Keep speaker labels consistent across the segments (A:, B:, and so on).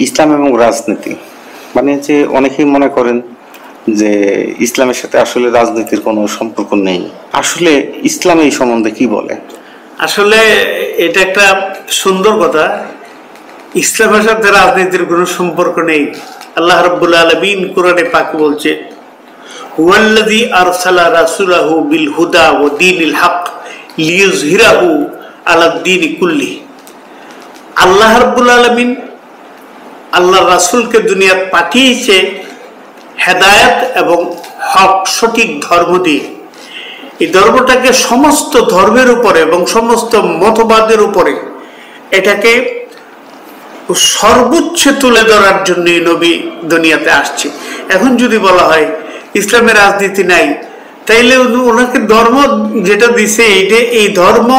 A: ইসলাম এবং রাজনীতি মানে যে অনেকেই মনে করেন যে ইসলামের সাথে আসলে রাজনীতির কোনো সম্পর্ক নেই। আসলে ইসলাম এই সম্বন্ধে কি বলে?
B: আসলে এটা একটা সুন্দর কথা। ইসলামের সাথে রাজনীতির কোনো সম্পর্ক নেই। আল্লাহ রাব্বুল আলামিন কোরআনে পাক বলছে, হুয়াল্লাযী আরসালা রাসূলাহু বিল হুদা ওয়া দীনিল হক লিইয়ুযহিরাহু আলাদ দীনি কুল্লি। আল্লাহ রাব্বুল আলামিন আল্লাহর রাসূলকে দুনিয়াতে পাঠিয়েছে হেদায়েত এবং হক, সঠিক ধর্ম দিয়ে। এই ধর্মটাকে সমস্ত ধর্মের উপরে এবং সমস্ত মতবাদের উপরে এটাকে সর্বোচ্চ তুলে ধরার জন্য নবী দুনিয়াতে আসছে। এখন যদি বলা হয় ইসলামের রাজনীতি নাই, তাইলে ওনাকে ধর্ম যেটা দিছে এই ধর্ম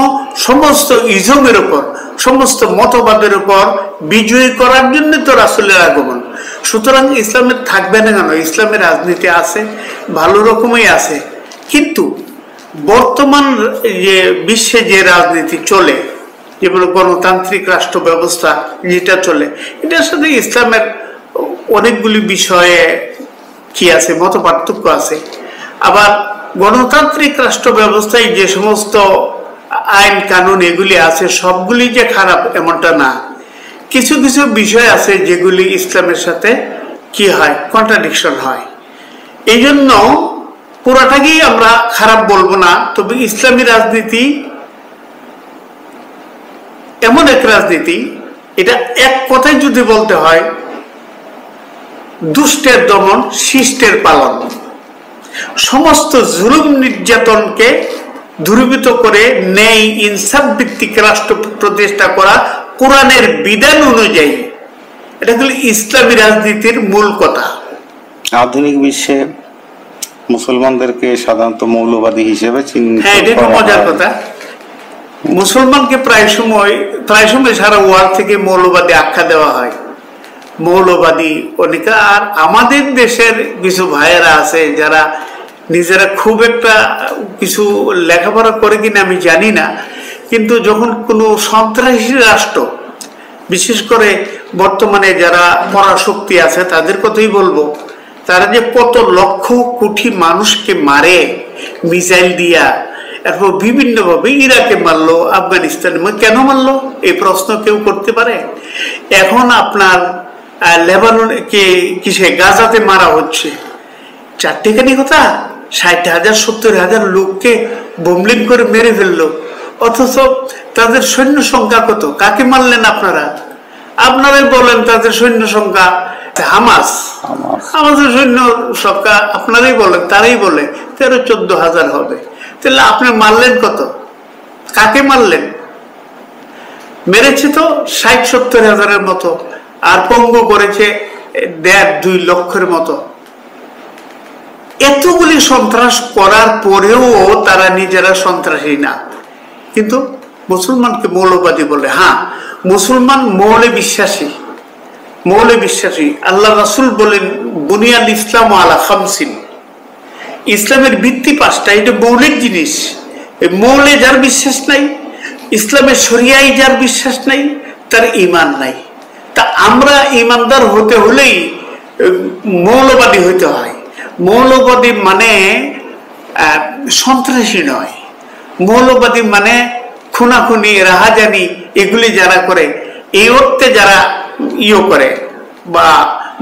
B: সমস্ত ইজমের উপর, সমস্ত মতবাদের উপর বিজয়ী করার জন্য তো রাসূলের আগমন। সুতরাং ইসলামের থাকবে না কেন? ইসলামের রাজনীতি আছে, ভালো রকমই আছে। কিন্তু বর্তমান যে বিশ্বে যে রাজনীতি চলে, যেগুলো গণতান্ত্রিক রাষ্ট্র ব্যবস্থা যেটা চলে, এটার সাথে ইসলামের অনেকগুলি বিষয়ে কি আছে, মত পার্থক্য আছে। আবার গণতান্ত্রিক রাষ্ট্র ব্যবস্থায় যে সমস্ত আইন কানুন এগুলি আছে সবগুলি যে খারাপ এমনটা না। কিছু কিছু বিষয় আছে যেগুলি ইসলামের সাথে কি হয়, কন্ট্রাডিকশন হয়। এই জন্য পুরাটাকেই আমরা খারাপ বলবো না। তবে ইসলামী রাজনীতি এমন এক রাজনীতি, এটা এক কথায় যদি বলতে হয়, দুষ্টের দমন, শিষ্টের পালন। সমস্ত জুলুম নির্যাতনকে দূরীভূত করে ন্যায় ইনসাফ ভিত্তিক রাষ্ট্র প্রতিষ্ঠা করা কোরআনের বিধান অনুযায়ী, এটা হলো ইসলামী রাজনীতির মূল কথা।
A: আধুনিক বিশ্বে মুসলমানদেরকে সাধারণত মৌলবাদী হিসেবে চিহ্নিত করা হয়।
B: এটা মজার কথা। মুসলমানকে প্রায় সময় সারা ওয়ার্ল্ড থেকে মৌলবাদী আখ্যা দেওয়া হয়। মৌলবাদী অনেকে। আর আমাদের দেশের কিছু ভাইয়েরা আছে যারা নিজেরা খুব একটা কিছু লেখাপড়া করে কিনা আমি জানি না, কিন্তু যখন কোনো সন্ত্রাসী রাষ্ট্র, বিশেষ করে বর্তমানে যারা পরাশক্তি আছে তাদের কথাই বলবো, তারা যে কত লক্ষ কোটি মানুষকে মারে মিসাইল দিয়া, এরপর বিভিন্ন ভাবে ইরাকে মারলো, আফগানিস্তানে কেন মারলো এই প্রশ্ন কেউ করতে পারে? এখন আপনার লেবাননকে কিসে গাজাতে মারা হচ্ছে, চারটেখানি কথা, 60,000 70,000 লোককে বোমলিং করে মেরে ফেললো। অথচ তাদের সৈন্য সংখ্যা কত? কাকে মারলেন আপনারা? আপনারাই বলেন তাদের সৈন্য সংখ্যা। আমাদের সৈন্য সংখ্যা আপনারাই বলেন, তারাই বলে 13-14,000 হবে। তাহলে আপনি মারলেন কত? কাকে মারলেন? মেরেছে তো 60-70,000 মতো, আর পঙ্গু করেছে 1.5-2 লক্ষের মতো। এতগুলি সন্ত্রাস করার পরেও তারা নিজেরা সন্ত্রাসী না, কিন্তু মুসলমানকে মৌলবাদী বলে। হ্যাঁ, মুসলমান মৌলে বিশ্বাসী। আল্লাহ রাসূল বলেন, বুনিয়াল ইসলাম আলা খামসিন, ইসলামের ভিত্তি 5টা। এটা মৌলিক জিনিস। মৌলে যার বিশ্বাস নাই, ইসলামের শরিয়ায় যার বিশ্বাস নাই, তার ঈমান নাই। তা আমরা ঈমানদার হতে হলেই মৌলবাদী হইতে হয়। মৌলবাদী মানে সন্ত্রাসী নয়। মৌলবাদী মানে খুনাখুনি, রাহাজানি এগুলি যারা করে, এই অর্থে যারা করে বা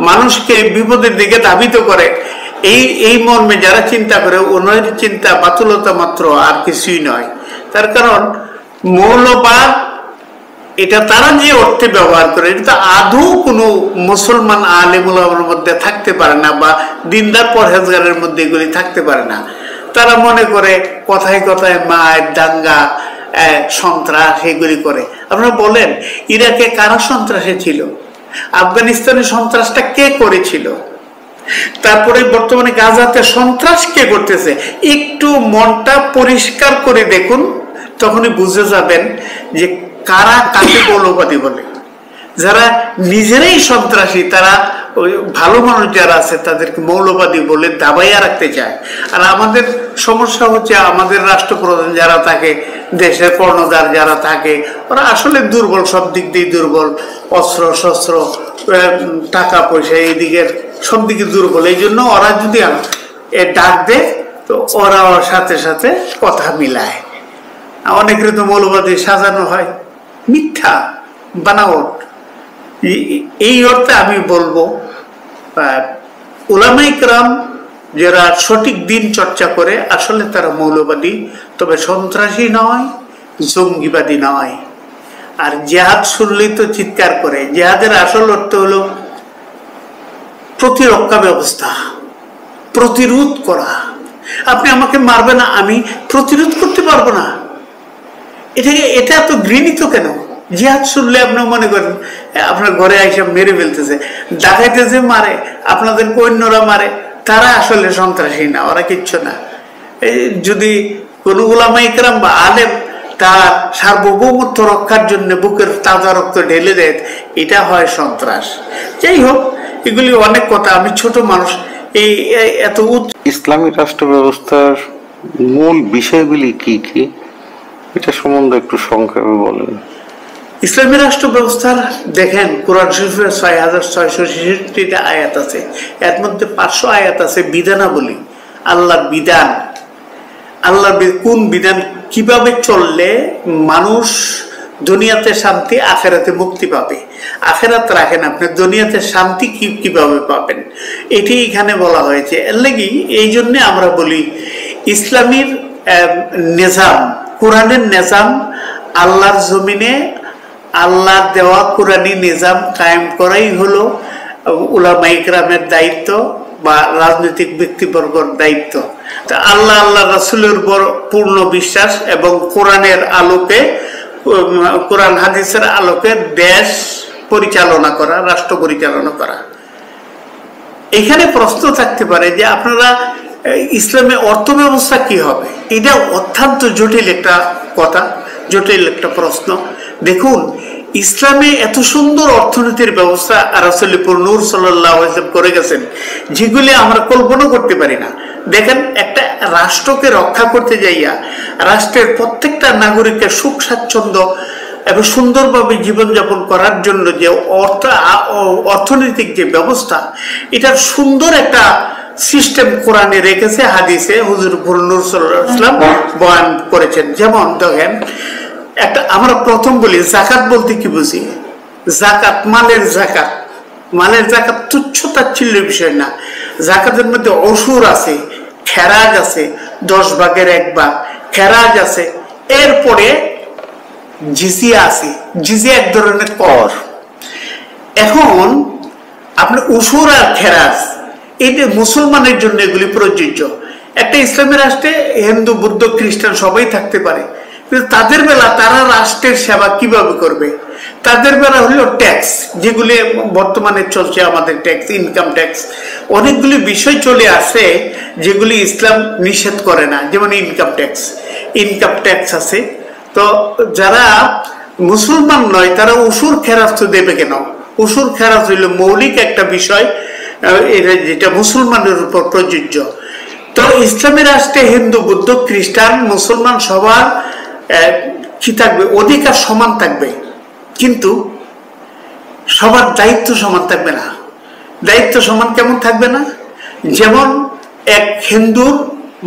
B: মানুষকে বিপদের দিকে ধাবিত করে, এই মর্মে যারা চিন্তা করে, ওনার চিন্তা বাতুলতা মাত্র, আর কিছুই নয়। তার কারণ মৌলবাদ এটা তারা যে অর্থে ব্যবহার করে, এটা আদৌ কোনো মুসলমান আলেম ওলামার মধ্যে থাকতে পারে না, বা দিনদার পরহেজগারের মধ্যে এগুলি থাকতে পারে না। তারা মনে করে কথায় কথায় মায়ের দাঙ্গা, সন্ত্রাস এগুলি করে। আপনারা বলেন ইরাকে কারা সন্ত্রাসী ছিল? আফগানিস্তানের সন্ত্রাসটা কে করেছিল? তারপরে বর্তমানে গাজাতে সন্ত্রাস কে করতেছে? একটু মনটা পরিষ্কার করে দেখুন, তখনই বুঝে যাবেন যে কারা কাকে মৌলবাদী বলে। যারা নিজেরাই সন্ত্রাসী, তারা ওই ভালো মানুষ যারা আছে তাদেরকে মৌলবাদী বলে দাবাইয়া রাখতে চায়। আর আমাদের সমস্যা হচ্ছে আমাদের রাষ্ট্রপ্রধান যারা থাকে, দেশের কর্ণধার যারা থাকে, ওরা আসলে দুর্বল, সব দিক দিয়ে দুর্বল, অস্ত্র শস্ত্র, টাকা পয়সা, এইদিকের সব দিকে দুর্বল। এই জন্য ওরা যদি ডাক দেয় তো ওরা ওর সাথে সাথে কথা মিলায়। অনেকের তো মৌলবাদী সাজানো হয়, মিথ্যা বানাওয়াট। এই অর্থে আমি বলবো উলামায়ে কেরাম যারা সঠিক দিন চর্চা করে আসলে তারা মৌলবাদী, তবে সন্ত্রাসী নয়, জঙ্গিবাদী নয়। আর জিহাদ শুনলেই তো চিৎকার করে। জিহাদের আসল অর্থ হলো প্রতিরক্ষা ব্যবস্থা, প্রতিরোধ করা। আপনি আমাকে মারবে না, আমি প্রতিরোধ করতে পারবো না, এটা এত ঘৃণিত কেন? জিহাদ শুনলে আপনি মনে করেন আপনার ঘরে আইসা মেরে ফেলতেছে, ডাকাইতেছে, মারে, আপনাদের সৈন্যরা মারে, তারা আসলে সন্ত্রাসী না, ওরা কিচ্ছু না। যদি কোন উলামায়ে কেরাম বা আলেম তার সার্বভৌমত্ব রক্ষার জন্য বুকের তাজা রক্ত ঢেলে দেয়, এটা হয় সন্ত্রাস। যাই হোক, এগুলি অনেক কথা, আমি ছোট মানুষ। এই এত
A: ইসলামী রাষ্ট্র ব্যবস্থার মূল বিষয়গুলি কি কি, এটা সম্বন্ধে একটু সংক্ষেপে বলেন।
B: ইসলামী রাষ্ট্র ব্যবস্থার দেখেন, কোরআন শরীফের 6666টা আয়াত আছে, এর মধ্যে 500 আয়াত আছে বিধানাবলী, আল্লাহর বিধান। আল্লাহর কোন বিধান কিভাবে চললে মানুষ দুনিয়াতে শান্তি, আখেরাতে মুক্তি পাবে। আখেরাত রাখেন আপনি, দুনিয়াতে শান্তি কিভাবে পাবেন, এটি এখানে বলা হয়েছে। এর লাগি এই জন্য আমরা বলি ইসলামীর নিজাম, কোরআনের নিজাম, আল্লাহর জমিনে আল্লাহর দেওয়া কোরআনী নিজাম কায়েম করাই হলো উলামায়ে কেরামের দায়িত্ব বা রাজনৈতিক ব্যক্তিবর্গের দায়িত্ব। তা আল্লাহ, আল্লাহ রাসূলের উপর পূর্ণ বিশ্বাস এবং কোরআনের আলোকে, কোরআন হাদিসের আলোকে দেশ পরিচালনা করা, রাষ্ট্র পরিচালনা করা। এখানে প্রশ্ন থাকতে পারে যে আপনারা ইসলামের অর্থ ব্যবস্থা কি হবে? এটা অত্যন্ত জটিল একটা কথা, জটিল একটা প্রশ্ন। দেখুন, ইসলামে এত সুন্দর অর্থনীতির ব্যবস্থা রাসূলুল্লাহ নূর সাল্লাল্লাহু আলাইহি ওয়াসাল্লাম করে গেছেন, যেগুলি আমরা কল্পনা করতে পারি না। দেখেন, একটা রাষ্ট্রকে রক্ষা করতে যাইয়া রাষ্ট্রের প্রত্যেকটা নাগরিকের সুখ স্বাচ্ছন্দ্য এবং সুন্দরভাবে জীবনযাপন করার জন্য যে অর্থনৈতিক যে ব্যবস্থা, এটার সুন্দর একটা সিস্টেম কোরআনে রেখেছে, হাদিসে হুজুর নূর সাল্লাল্লাহু আলাইহি ওয়াসাল্লাম বয়ান করেছেন। যেমন দেখেন, একটা আমরা প্রথম বলি যাকাত বলতে কি বুঝি? যাকাত, মালের যাকাত। মালের যাকাত তুচ্ছ তাচ্ছিল্য বিষয় না। যাকাতের মধ্যে অসুর আছে, খেরাজ আছে, 10 ভাগের 1 ভাগ খেরাজ আছে, এরপরে জিজিয়া আছে। জিজিয়া এক ধরনের কর। এখন আপনি উসুর আর খেরাজ, এটা মুসলমানের জন্য এগুলি প্রযোজ্য। একটা ইসলামী রাষ্ট্রে হিন্দু, বৌদ্ধ, খ্রিস্টান সবাই থাকতে পারে, কিন্তু তাদের বেলা তারা রাষ্ট্রের সেবা কিভাবে করবে? তাদের বেলা হলো ট্যাক্স, যেগুলি বর্তমানে চলছে আমাদের ট্যাক্স, ইনকাম ট্যাক্স। অনেকগুলি বিষয় চলে আসে যেগুলি ইসলাম নিষেধ করে না, যেমন ইনকাম ট্যাক্স। ইনকাম ট্যাক্স আছে। তো যারা মুসলমান নয় তারা উসুর খেরাজ তো দেবে কেন? উসুর খেরাজ হইল মৌলিক একটা বিষয়, যেটা মুসলমানের উপর প্রযোজ্য। তো ইসলামী রাষ্ট্রে হিন্দু, বৌদ্ধ, খ্রিস্টান, মুসলমান সবার কি থাকবে? অধিকার সমান থাকবে, কিন্তু সবার দায়িত্ব সমান থাকবে না। দায়িত্ব সমান কেমন থাকবে না? যেমন এক হিন্দুর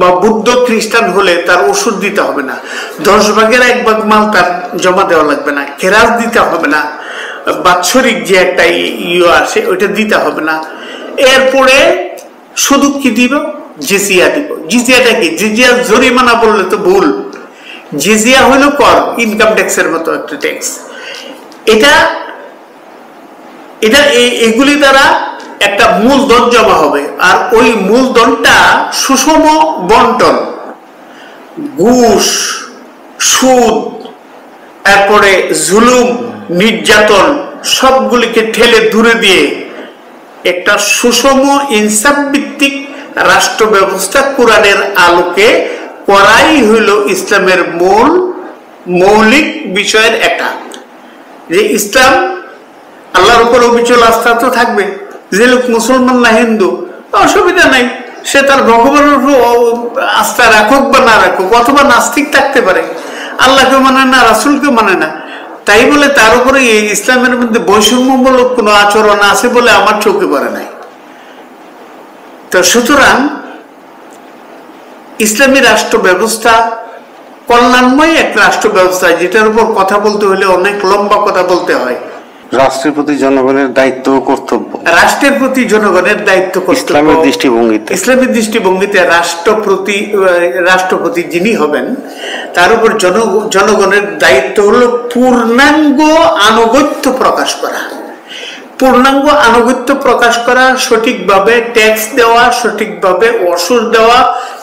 B: বা বৌদ্ধ, খ্রিস্টান হলে তার ওষুধ দিতে হবে না, 10 ভাগের 1 ভাগ মাল তার জমা দেওয়া লাগবে না, খেরাজ দিতে হবে না, বাৎসরিক যে একটা আসে ওইটা দিতে হবে না। এরপরে শুধু কি দিব? জিজিয়া দিব। জিজিয়াটা কি? জিজিয়া জরিমানা বললে তো ভুল। জিজিয়া হলো কর, ইনকাম ট্যাক্সের মতো একটা ট্যাক্স। এগুলি দ্বারা একটা মূলধন জমা হবে, আর ওই মূলধনটা সুষম বন্টন, ঘুষ, সুদ, এরপরে জুলুম, নির্যাতন সবগুলিকে ঠেলে দূরে দিয়ে একটা সুষম ইনসাফ ভিত্তিক রাষ্ট্র ব্যবস্থা কোরআনের আলোকে করাই হইল ইসলামের মৌলিক বিষয়ের একটা। যে ইসলাম, আল্লাহর উপর অবিচল আস্থা তো থাকবে, যে লোক মুসলমান না হিন্দু, অসুবিধা নাই, সে তার ভগবানের আস্থা রাখুক বা না রাখুক, অথবা নাস্তিক থাকতে পারে, আল্লাহকে মানে না, রাসূলকে মানে না, তাই বলে তার উপরে এই ইসলামের মধ্যে বৈষম্যমূলক কোনো আচরণ আছে বলে আমার চোখে পড়ে নাই। তো সুতরাং ইসলামী রাষ্ট্র ব্যবস্থা কল্যাণময় এক রাষ্ট্র ব্যবস্থা, যেটার উপর কথা বলতে হলে অনেক লম্বা কথা বলতে হয়।
A: রাষ্ট্রের প্রতি জনগণের দায়িত্ব ও কর্তব্য,
B: রাষ্ট্রের প্রতি জনগণের দায়িত্ব
A: ইসলামের দৃষ্টিভঙ্গিতে,
B: ইসলামের দৃষ্টিভঙ্গিতে রাষ্ট্রপতি যিনি হবেন তার উপর জনগণের দায়িত্ব হলো পূর্ণাঙ্গ আনুগত্য প্রকাশ করা, পূর্ণাঙ্গ আনুগত্য প্রকাশ করা, সঠিকভাবে ট্যাক্স দেওয়া, সঠিকভাবে ওষুধ দেওয়া,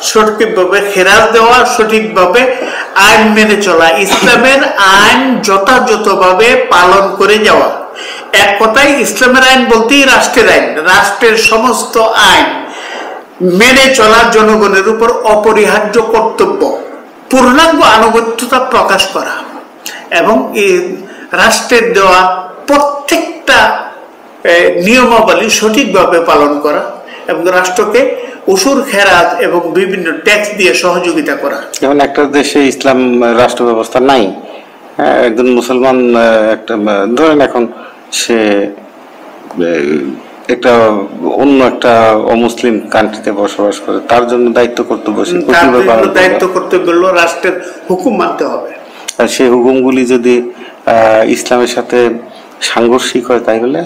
B: সঠিকভাবে খেরাজ দেওয়া, সঠিকভাবে আইন মেনে চলা, ইসলামের আইন যথাযথভাবে পালন করে যাওয়া। এক কথায় ইসলামের আইন বলতেই রাষ্ট্রের আইন, রাষ্ট্রের সমস্ত আইন মেনে চলা জনগণের উপর অপরিহার্য কর্তব্য। পূর্ণাঙ্গ আনুগত্যতা প্রকাশ করা এবং এই রাষ্ট্রের দেওয়া প্রত্যেকটা নিয়মাবলী সঠিকভাবে পালন করা এবং রাষ্ট্রকে উসুর খেরাত এবং বিভিন্ন ট্যাক্স দিয়ে সহযোগিতা করা।
A: যেমন একটা দেশে ইসলাম রাষ্ট্র ব্যবস্থা নাই, একজন মুসলমান একটা ধরেন এখন সে একটা অন্য একটা অমুসলিম কান্ট্রিতে বসবাস করে, তার জন্য দায়িত্ব কর্তব্য,
B: দায়িত্ব কর্তব্য হলো রাষ্ট্রের হুকুম মানতে হবে।
A: আর সেই হুকুমগুলি যদি ইসলামের সাথে সাংঘর্ষিক হয় তাই বলে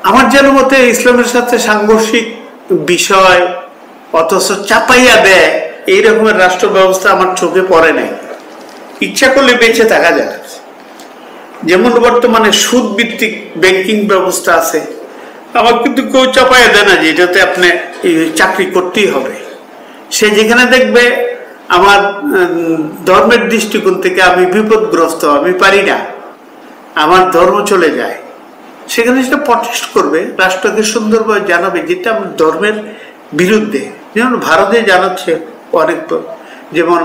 B: আমার জানার মতে ইসলামের সাথে সাংঘর্ষিক বিষয় অথচ চাপাইয়া দেয় এই রকমের রাষ্ট্র ব্যবস্থা আমার চোখে পড়ে নাই। ইচ্ছা করলে বেঁচে থাকা যায়, যেমন বর্তমানে সুদ ভিত্তিক ব্যাংকিং ব্যবস্থা আছে, আমার কিন্তু কেউ চাপাইয়া দেয় না যে এটাতে আপনি চাকরি করতেই হবে। সে যেখানে দেখবে আমার ধর্মের দৃষ্টিকোণ থেকে আমি বিপদগ্রস্ত, আমি পারি না, আমার ধর্ম চলে যায়, সেখানে সেটা প্রটেস্ট করবে, রাষ্ট্রকে সুন্দরভাবে জানাবে যেটা আমার ধর্মের বিরুদ্ধে। যেমন ভারতে জানাচ্ছে অনেক, যেমন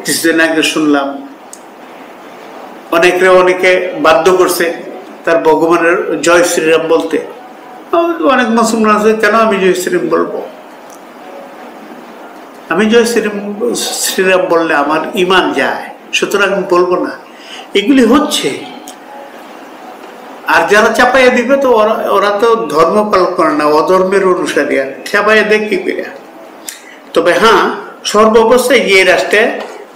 B: কিছুদিন আগে শুনলাম অনেকে বাধ্য করছে তার ভগবানের জয় শ্রীরাম বলতে। অনেক মুসলমান আছে, কেন আমি জয় শ্রীরাম বলবো? আমি জয় শ্রীরাম বললে আমার ইমান যায়, সুতরাং আমি বলবো না। এগুলি হচ্ছে। আর যারা চাপাইয়া দিবে তো ওরা তো ধর্ম পালন করে না, অধর্মের অনুসারী, আর চাপাইয়া দেখ কি করে। তবে হ্যাঁ, সর্বাবস্থায় যে রাষ্ট্রে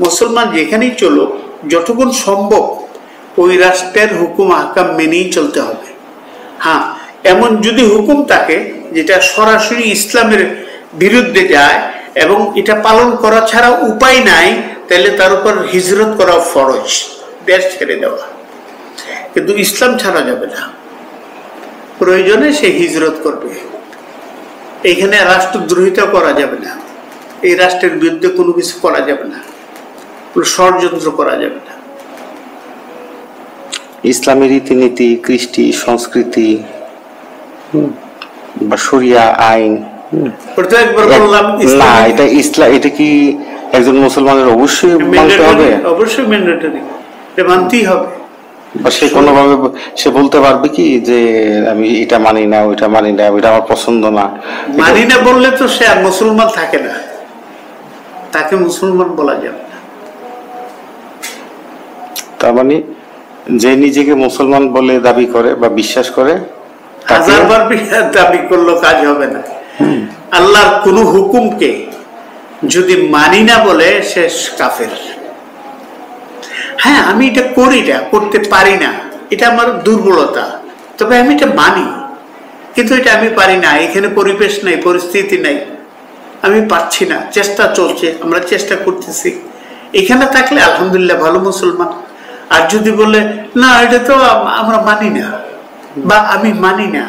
B: মুসলমান যেখানেই চলুক, যতক্ষণ সম্ভব ওই রাষ্ট্রের হুকুম আহকাম মেনেই চলতে হবে। হ্যাঁ, এমন যদি হুকুম থাকে যেটা সরাসরি ইসলামের বিরুদ্ধে যায় এবং এটা পালন করা ছাড়া উপায় নাই, তাহলে তার উপর হিজরত করা ফরজ, দেশ ছেড়ে দেওয়া। কিন্তু ইসলাম ছাড়া যাবে না, প্রয়োজনে সে হিজরত করবে। এখানে রাষ্ট্রদ্রোহিতা করা যাবে না, এই রাষ্ট্রের বিরুদ্ধে কোনো কিছু করা যাবে না, কোনো ষড়যন্ত্র করা যাবে না।
A: ইসলামের রীতিনীতি, কৃষ্টি, সংস্কৃতি বা শরিয়া আইন, না এটা ইসলাম, এটা কি একজন মুসলমানের অবশ্যই মানতে হবে?
B: অবশ্যই ম্যান্ডেটরি, মানতেই হবে।
A: বা সে কোনোভাবে সে বলতে পারবে কি যে আমি এটা মানি না, ওইটা মানি না, ওইটা আমার পছন্দ না?
B: মানি না বললে তো সে আর মুসলমান থাকে না, তাকে মুসলমান বলা যাবে না।
A: তার মানে যে নিজেকে মুসলমান বলে দাবি করে বা বিশ্বাস করে,
B: হাজারবার দাবি করলেও কাজ হবে না। আল্লাহর কোন হুকুমকে যদি মানি না বলে সে কাফের। হ্যাঁ, আমি এটা করি না, করতে পারি না, এটা আমার দুর্বলতা, তবে আমি এটা মানি, কিন্তু এটা আমি পারি না, এখানে পরিবেশ নাই, পরিস্থিতি নাই, আমি পারছি না, চেষ্টা চলছে, আমরা চেষ্টা করতেছি, এখানে থাকলে আলহামদুলিল্লাহ ভালো মুসলমান। আর যদি বলে না এটা তো আমরা মানি না বা আমি মানি না,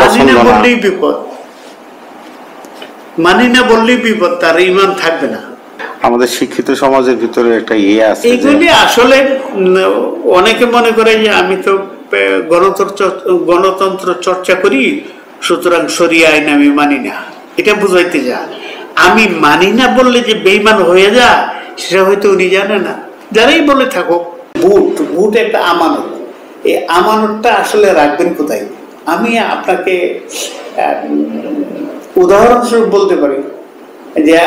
B: মানি না বললেই বিপদ, মানি না বললেই বিপদ, তার ঈমান থাকবে না।
A: আমাদের শিক্ষিত সমাজের ভিতরে একটা ইয়ে আছে,
B: এইগুলি আসলে অনেকে মনে করে যে আমি তো গণতন্ত্র চর্চা করি, সুতরাং শরিয়া আইন আমি মানি না, এটা বুঝাইতে যা। আমি মানি না বললে যে বেঈমান হয়ে যা, সেটা হয়তো উনি জানে না। যারাই বলে থাকুক, ভোট একটা আমানত, এই আমানতটা আসলে রাখবেন কোথায়? আমি আপনাকে উদাহরণস্বরূপ বলতে পারি যে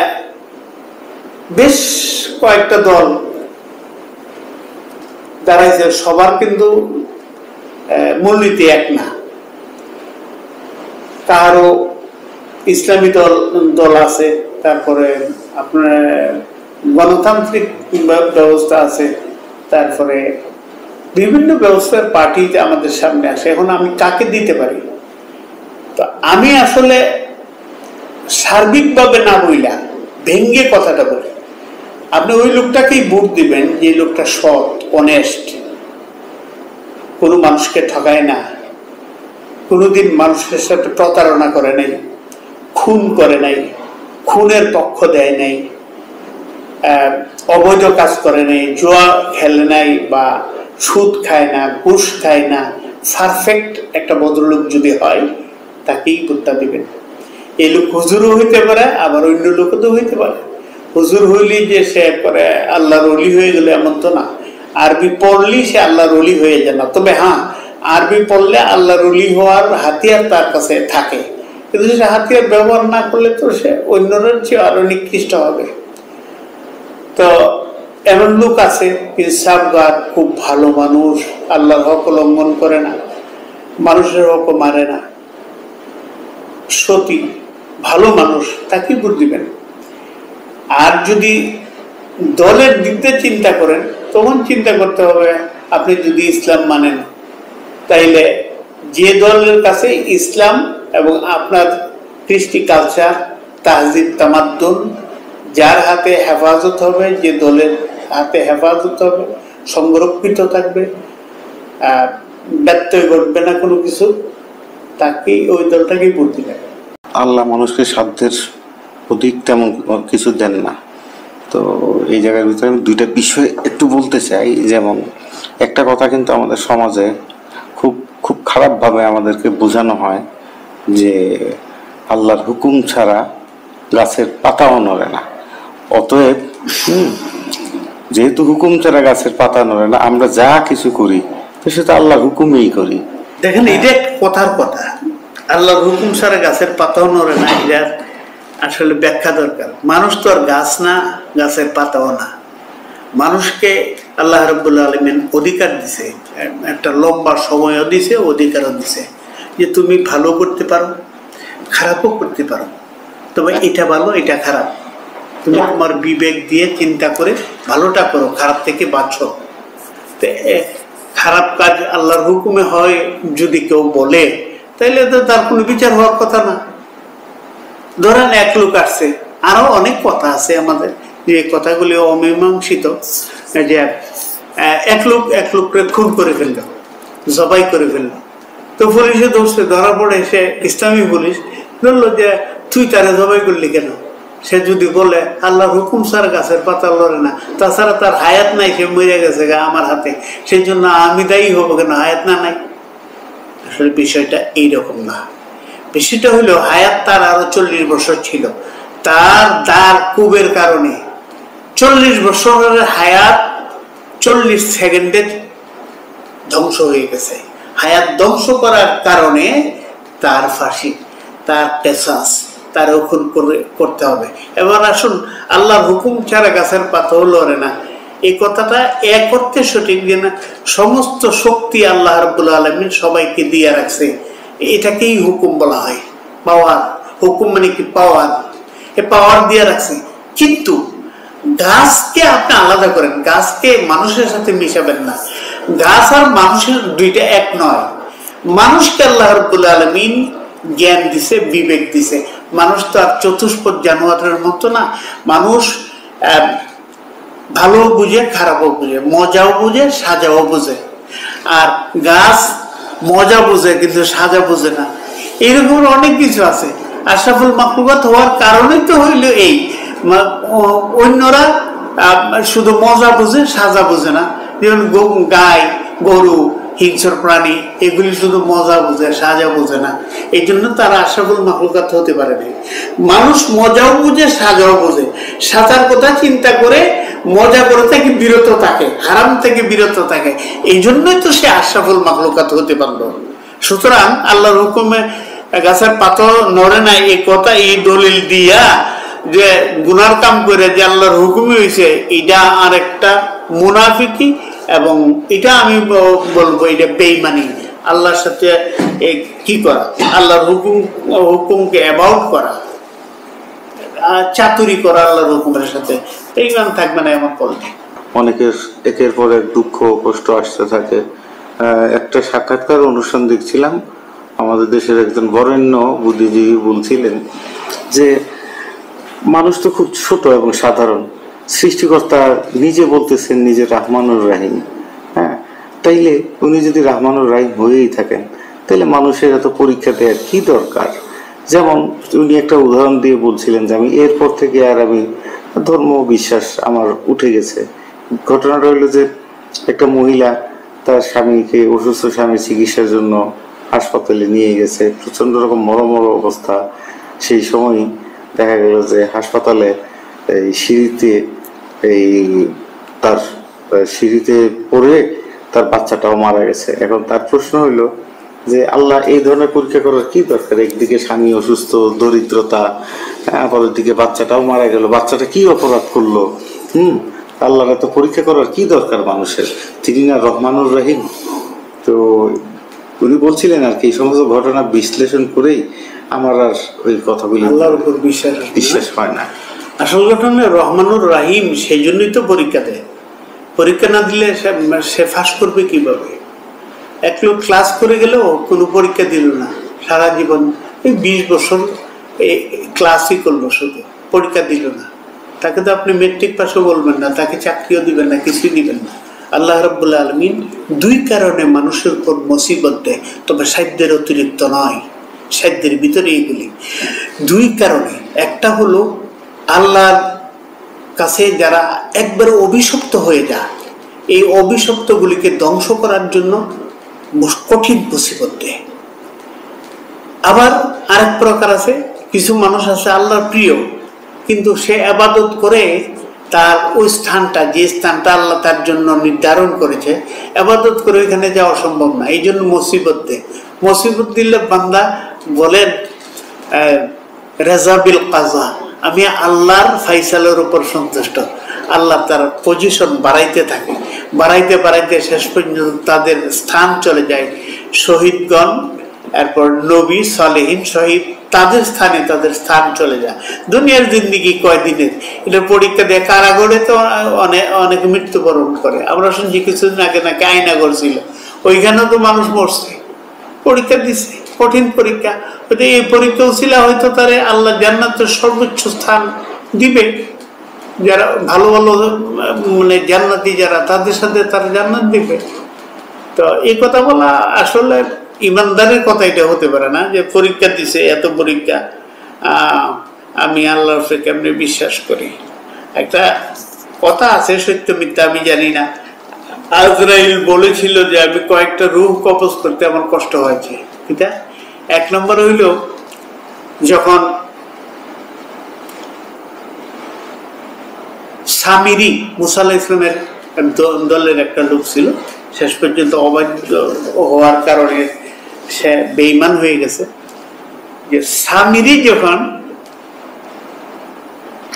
B: বেশ কয়েকটা দল দাঁড়াইছে, সবার কিন্তু মূলনীতি এক না। কারো ইসলামী দল আছে, তারপরে আপনার গণতান্ত্রিক ব্যবস্থা আছে, তারপরে বিভিন্ন ব্যবস্থার পার্টি আমাদের সামনে আসে। এখন আমি কাকে দিতে পারি? তো আমি আসলে সার্বিকভাবে না বইলা ভেঙ্গে কথাটা বলি, আপনি ওই লোকটাকেই ভোট দিবেন যে লোকটা সৎ, অনেস্ট, কোনো মানুষকে ঠকায় না, কোনোদিন মানুষের সাথে প্রতারণা করে নাই, খুন করে নাই, খুনের পক্ষ দেয় নাই, অবৈধ কাজ করে নাই, জুয়া খেলে নাই, বা সুদ খায় না, ঘুষ খায় না, পারফেক্ট একটা ভদ্রলোক যদি হয় তাকেই ভোটটা দিবেন। এই লোক হুজুরও হইতে পারে, আবার অন্য লোকও তো হইতে পারে। হুজুর হইলি যে সে করে আল্লাহর ওলি হয়ে গেলে এমন তো না, আরবি পড়লি সে আল্লাহর ওলি হয়ে যায় না। তবে হ্যাঁ, আরবি পড়লে আল্লাহর ওলি হওয়ার হাতিয়ার তার কাছে থাকে, কিন্তু সে হাতিয়ার ব্যবহার না করলে তো সে অন্যদের চেয়ে আরো নিকৃষ্ট হবে। তো এমন লোক আছে ইনসাফগার, খুব ভালো মানুষ, আল্লাহর হক লঙ্ঘন করে না, মানুষের হক মারে না, সতী ভালো মানুষ, তাকে ভোট দিবেন। আর যদি দলের দিকতে চিন্তা করেন, তখন চিন্তা করতে হবে আপনি যদি ইসলাম মানেন, তাইলে যে দলের কাছে ইসলাম এবং আপনার কৃষ্টি কালচার, তাহজিব, তামাদ্দুন যার হাতে হেফাজত হবে, যে দলের হাতে হেফাজত হবে, সংরক্ষিত থাকবে, ব্যত্যয় ঘটবে না কোনো কিছু, তাকেই ওই দলটাকেই ভোট দিবেন।
A: আল্লাহ মানুষকে সাধ্যের অধিক তেমন কিছু দেন না। তো এই জায়গার ভিতরে আমি দুইটা বিষয় একটু বলতে চাই। যেমন একটা কথা কিন্তু আমাদের সমাজে খুব খুব খারাপভাবে আমাদেরকে বোঝানো হয় যে আল্লাহর হুকুম ছাড়া গাছের পাতাও নড়ে না। অতএব যেহেতু হুকুম ছাড়া গাছের পাতা নড়ে না, আমরা যা কিছু করি তো সেটা আল্লাহর হুকুমেই করি।
B: দেখেন, এটা কথার কথা, আল্লাহর হুকুম ছাড়া গাছের পাতাও নড়ে না, এটা আসলে ব্যাখ্যা দরকার। মানুষ তো আর গাছ না, গাছের পাতাও না। মানুষকে আল্লাহ রাব্বুল আলামিন অধিকার দিছে, একটা লম্বা সময়ও দিছে, অধিকারও দিছে যে তুমি ভালো করতে পারো, খারাপও করতে পারো, তবে এটা ভালো এটা খারাপ, তুমি তোমার বিবেক দিয়ে চিন্তা করে ভালোটা করো, খারাপ থেকে বাঁচো। তো খারাপ কাজ আল্লাহর হুকুমে হয় যদি কেউ বলে, তাইলে তো তার কোনো বিচার হওয়ার কথা না। ধরেন এক লোক আসছে, আরো অনেক কথা আছে আমাদের, যে কথাগুলি অমীমাংসিত, যে এক লোককে খুন করে ফেলল, জবাই করে ফেলল। তো পুলিশে ধরছে, ধরা পড়ে, সে ইসলামী পুলিশ ধরলো যে তুই তারে জবাই করলি কেন? সে যদি বলে আল্লাহর হুকুম ছাড়া গাছের পাতা লড়ে না, তাছাড়া তার হায়াত নাই, সে মরে গেছে আমার হাতে, সেই জন্য আমি দায়ী হবো কেন? হায়াত না নাই। আসলে বিষয়টা এইরকম না। বিষয়টা হলো হায়াত তার আরো 40 বছর ছিল, তার দাঁড় কুবের কারণে 40 বছরের হায়াত 40 সেকেন্ডে ধ্বংস হয়ে গেছে। হায়াত ধ্বংস করার কারণে তার ফাঁসি, তার কেসাস, তার হুকুম করতে হবে। এবার আসুন, আল্লাহর হুকুম ছাড়া গাছের পাতাও লড়ে না, এই কথাটা এক অর্থে সঠিক যে না, সমস্ত শক্তি আল্লাহ রাব্বুল আলামিন সবাইকে দিয়ে রাখছে, এটাকেই হুকুম বলা হয়। পাওয়ার, হুকুম মানে কি? পাওয়ার, এ পাওয়ার দিয়ে রাখছে। কিন্তু গাছকে আপনি আলাদা করেন, গাছকে মানুষের সাথে মিশাবেন না। গাছ আর মানুষের দুইটা এক নয়। মানুষকে আল্লাহ রাব্বুল আলামিন জ্ঞান দিছে, বিবেক দিছে। মানুষ তো আর চতুষ্পদ জানোয়ারের মতো না। মানুষ ভালো বুঝে, খারাপও বুঝে, মজাও বুঝে, সাজাও বুঝে। আর গাছ মজা বুঝে কিন্তু সাজা বুঝে না। এইরকম অনেক কিছু আছে। আশরাফুল মাখলুকাত হওয়ার কারণে তো হইল এই, অন্যরা শুধু মজা বুঝে, সাজা বুঝে না। যেমন গাই, গরু, হিংস্র প্রাণী, এগুলি শুধু মজা বোঝে, সাজা বোঝে না। এই জন্য তারা আশরাফুল মাখলুকাত হতে পারে না। মানুষ মজাও বুঝে, সাজাও বোঝে। সাজার কথা চিন্তা করে, মজা করে থেকে বিরত থাকে, হারাম থেকে বিরত থাকে। এই জন্যই তো সে আশরাফুল মাখলুকাত হতে পারলো। সুতরাং আল্লাহর হুকুমে গাছের পাথর নড়ে না, এই কথা, এই দলিল দিয়া যে গুনার কাম করে যে আল্লাহর হুকুমই হয়েছে, এটা আর একটা মুনাফিকি, এবং এটা আমি বলবো এটা বেঈমানি, আল্লাহর সাথে কি করা, আল্লাহর হুকুমকে অ্যাবাউট করা, চাতুরি করা আল্লাহর হুকুমের সাথে। বেঈমান থাকবে না এমন করলে।
A: অনেকের একের পর এক দুঃখ কষ্ট আসতে থাকে। একটা সাক্ষাৎকার অনুষ্ঠান দেখছিলাম, আমাদের দেশের একজন বরেণ্য বুদ্ধিজীবী বলছিলেন যে মানুষ তো খুব ছোট এবং সাধারণ, সৃষ্টিকর্তা নিজে বলতেছেন নিজে রহমানুর রাহিম। হ্যাঁ, তাইলে উনি যদি রহমানুর রাহিম হয়েই থাকেন, তাহলে মানুষের এত পরীক্ষা দেওয়ার কি দরকার? যেমন উনি একটা উদাহরণ দিয়ে বলছিলেন যে আমি এরপর থেকে আর আমি ধর্ম বিশ্বাস আমার উঠে গেছে। ঘটনাটা হলো যে একটা মহিলা তার স্বামীকে, অসুস্থ স্বামীর চিকিৎসার জন্য হাসপাতালে নিয়ে গেছে, প্রচন্ড রকম মরমর অবস্থা। সেই সময় দেখা গেল যে হাসপাতালে এই সিঁড়িতে পড়ে তার বাচ্চাটাও মারা গেছে। এখন তার প্রশ্ন হইলো যে আল্লাহ এই ধরনের পরীক্ষা করার কি দরকার? একদিকে স্বামী অসুস্থ, দরিদ্রতা, অপরের দিকে বাচ্চাটাও মারা গেল, বাচ্চাটা কি অপরাধ করলো? আল্লাহর এত পরীক্ষা করার কি দরকার মানুষের? তিনি না রহমানুর রহিম? তো উনি বলছিলেন আর কি, এই সমস্ত ঘটনা বিশ্লেষণ করেই আমার আর ওই কথাগুলি
B: আল্লাহর উপর বিশ্বাস
A: হয় না।
B: আসল ঘটনা রহমানুর রাহিম, সেই জন্যই তো পরীক্ষা দেয়। পরীক্ষা না দিলে সে ফাঁস করবে কিভাবে? এক লোক ক্লাস করে গেলেও কোনো পরীক্ষা দিল না, সারা জীবন এই 20 বছর এই ক্লাসই করলো, শুধু পরীক্ষা দিল না, তাকে তো আপনি মেট্রিক পাসও বলবেন না, তাকে চাকরিও দিবেন না, কিছুই দিবেন না। আল্লাহ রাব্বুল আলামিন 2 কারণে মানুষের উপর মুসিবত দেয়, তবে সাধ্যের অতিরিক্ত নয়, সাধ্যের ভিতরে এগুলি 2 কারণে। একটা হলো আল্লাহর কাছে যারা একবারে অভিশপ্ত হয়ে যায়, এই অভিশপ্তগুলিকে ধ্বংস করার জন্য কঠিন মুসিবত দেয়। আবার আরেক প্রকার আছে, কিছু মানুষ আছে আল্লাহর প্রিয়, কিন্তু সে ইবাদত করে তার ওই স্থানটা, যে স্থানটা আল্লাহ তার জন্য নির্ধারণ করেছে, ইবাদত করে ওইখানে যাওয়া সম্ভব না, এই জন্য মুসিবত দেয়। মুসিবত দিলে বান্দা বলেন রাজা বিল কাজা, আমি আল্লাহর ফাইসালের উপর সন্তুষ্ট। আল্লাহ তার পজিশন বাড়াইতে থাকে, বাড়াইতে বাড়াইতে শেষ পর্যন্ত তাদের স্থান চলে যায় শহীদগণ, এরপর নবী সালেহীন শহীদ, তাদের স্থানে তাদের স্থান চলে যায়। দুনিয়ার জিন্দিগি কয়দিনের, এটা পরীক্ষা দিয়ে কারাগারে তো অনেকে মৃত্যুবরণ করে। আমরা শুনছি কিছুদিন আগে নাকি আয়নাগর ছিল, ওইখানেও তো মানুষ মরছে, পরীক্ষা দিচ্ছে, কঠিন পরীক্ষা। এই পরীক্ষা ছিল হয়তো তারে আল্লাহ জান্নাতের সর্বোচ্চ স্থান দিবে, যারা ভালো ভালো মানে জান্নাতি যারা, তাদের সাথে তারা জান্নাত দিবে। তো এই কথা বলা আসলে ইমানদারের কথা এটা হতে পারে না, যে পরীক্ষা দিছে, এত পরীক্ষা, আমি আল্লাহর উপরে কেমনে বিশ্বাস করি। একটা কথা আছে, সত্য মিথ্যা আমি জানি না, আজরাইল বলেছিল যে আমি কয়েকটা রূহ কবজ করতে আমার কষ্ট হয়েছে। এটা 1 নম্বর হইল, যখন সামিরি, মুসা আলাইহিস সালামের দলের একটা লোক ছিল, শেষ পর্যন্ত অবাধ্য হওয়ার কারণে সে বেঈমান হয়ে গেছে। যে সামিরি যখন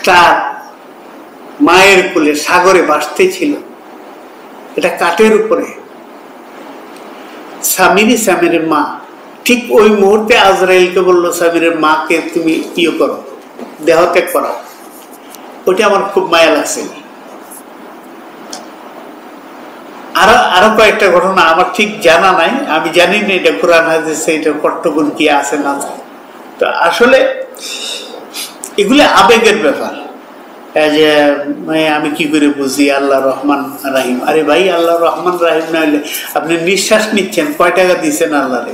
B: তার মায়ের কোলে সাগরে ভাসতে ছিল, এটা কাঠের উপরে, সামিরের মা ঠিক ওই মুহূর্তে আজরাইলকে বললো, সামিরের মাকে তুমি ইয়ে করো, দেহ ত্যাগ করো। ওইটা আমার খুব মায়া লাগছে। আরো কয়েকটা ঘটনা আমার ঠিক জানা নাই, আমি জানি না এটা কোরআন হাদিসে এটা কট্টগুণ কি আছে না। তো আসলে এগুলো আবেগের ব্যাপার, যে আমি কি করে বুঝি আল্লাহ রহমান রাহিম? আরে ভাই, আল্লাহ রহমান রাহিম না হলে আপনি নিঃশ্বাস নিচ্ছেন, কয় টাকা দিচ্ছেন আল্লাহরে?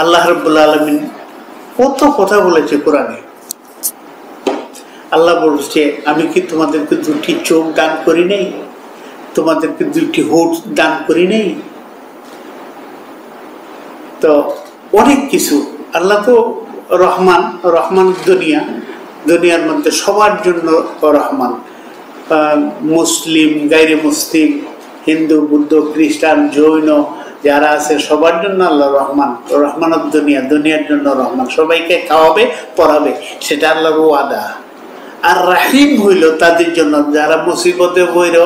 B: আল্লাহ রাব্বুল আলামিন কত কথা বলেছে কোরআনে। আল্লাহ বলছে, আমি কি তোমাদেরকে 2টি চোখ দান করি নাই, তোমাদেরকে 2টি হোঠ দান করি নাই, তো অনেক কিছু, আল্লাহ তো রহমান, রহমান দুনিয়ার মধ্যে সবার জন্য রহমান। মুসলিম, গাইরে মুসলিম, হিন্দু, বুদ্ধ, খ্রিস্টান, জৈন যারা আছে সবার জন্য আল্লাহ রহমান। রহমানত দুনিয়ার জন্য রহমান, সবাইকে খাওয়াবে পড়াবে, সেটা আল্লাহর ওয়াদা। আর রাহিম হইল তাদের জন্য যারা মুসিবতে বইর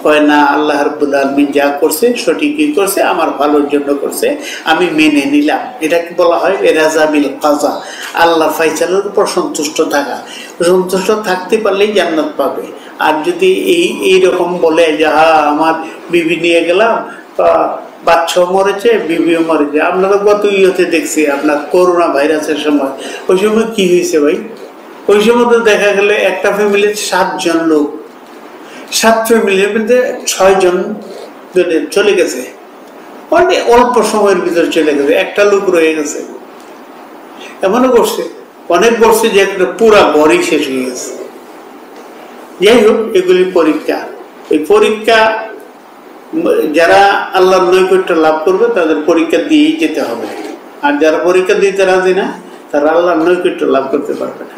B: হয় না, আল্লাহ রাব্বুল আলামিন যা করছে সঠিকই করছে, আমার ভালোর জন্য করছে, আমি মেনে নিলাম। এটাকে বলা হয় রাজা বিল কাজা, আল্লাহর ফায়সালার উপর সন্তুষ্ট থাকা। সন্তুষ্ট থাকতে পারলেই জান্নাত পাবে। আর যদি এইরকম বলে যে হ্যাঁ আমার বিবি নিয়ে গেলাম, বাচ্চাও মরেছে, বিবিও মরেছে। আপনারা গত ইয়েতে দেখছি আপনার করোনা ভাইরাসের সময়, ওই সময় কি হয়েছে ভাই? ওই সময় তো দেখা গেলে একটা ফ্যামিলির 7 জন লোক, 7 ফ্যামিলির মধ্যে 6 জন চলে গেছে, অনেক অল্প সময়ের ভিতরে চলে গেছে, একটা লোক রয়ে গেছে। এমনও করছে, অনেক করছে যে একটা পুরা ঘরই শেষ হয়ে গেছে। যাই হোক, এগুলি পরীক্ষা। এই পরীক্ষা যারা আল্লাহর নৈকট্য লাভ করবে তাদের পরীক্ষা দিয়েই যেতে হবে। আর যারা পরীক্ষা দিতে রাজি না, তারা আল্লাহর নৈকট্য লাভ করতে পারবে না।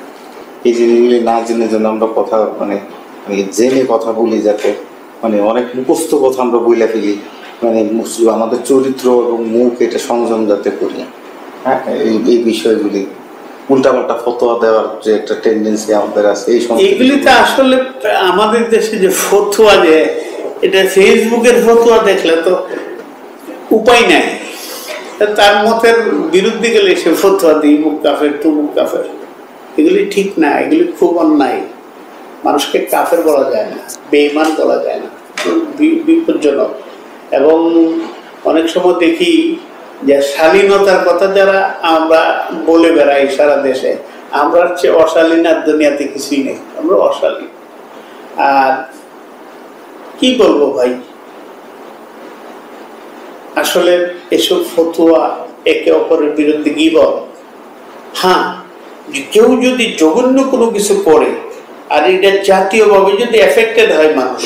A: এই জিনিসগুলি না জেনে যেন আমরা কথা জেনে কথা বলি, যাতে অনেক মুখস্থ কথা আমরা বইলে ফেলি, আমাদের চরিত্র এবং মুখ এটা সংযম যাতে করি। হ্যাঁ, এই বিষয়গুলি উল্টাপাল্টা ফতোয়া দেওয়ার যে একটা টেন্ডেন্সি আমাদের আছে,
B: এইগুলিতে আসলে আমাদের দেশে যে ফতোয়া, যে এটা ফেসবুকের ফতোয়া দেখলে তো উপায় নাই, তার মতের বিরুদ্ধে গেলে সে ফতোয়া দিই মুখ কাফের, তু মুখ কাফের। এগুলি ঠিক না, এগুলি খুব অন্যায়। মানুষকে কাফের বলা যায় না, বেঈমান বলা যায় না, বিপজ্জনক। এবং অনেক সময় দেখি যে শালীনতার কথা যারা আমরা বলে বেড়াই সারা দেশে, আমরা চেয়ে অশালীন আর দুনিয়াতে কিছুই নেই, আমরা অশালীন। আর কি বলবো ভাই, আসলে এসব ফতোয়া একে অপরের বিরুদ্ধে গীবত। হ্যাঁ, কেউ যদি জঘন্য কোনো কিছু করে আর এটা জাতীয়ভাবে যদি এফেক্টেড হয় মানুষ,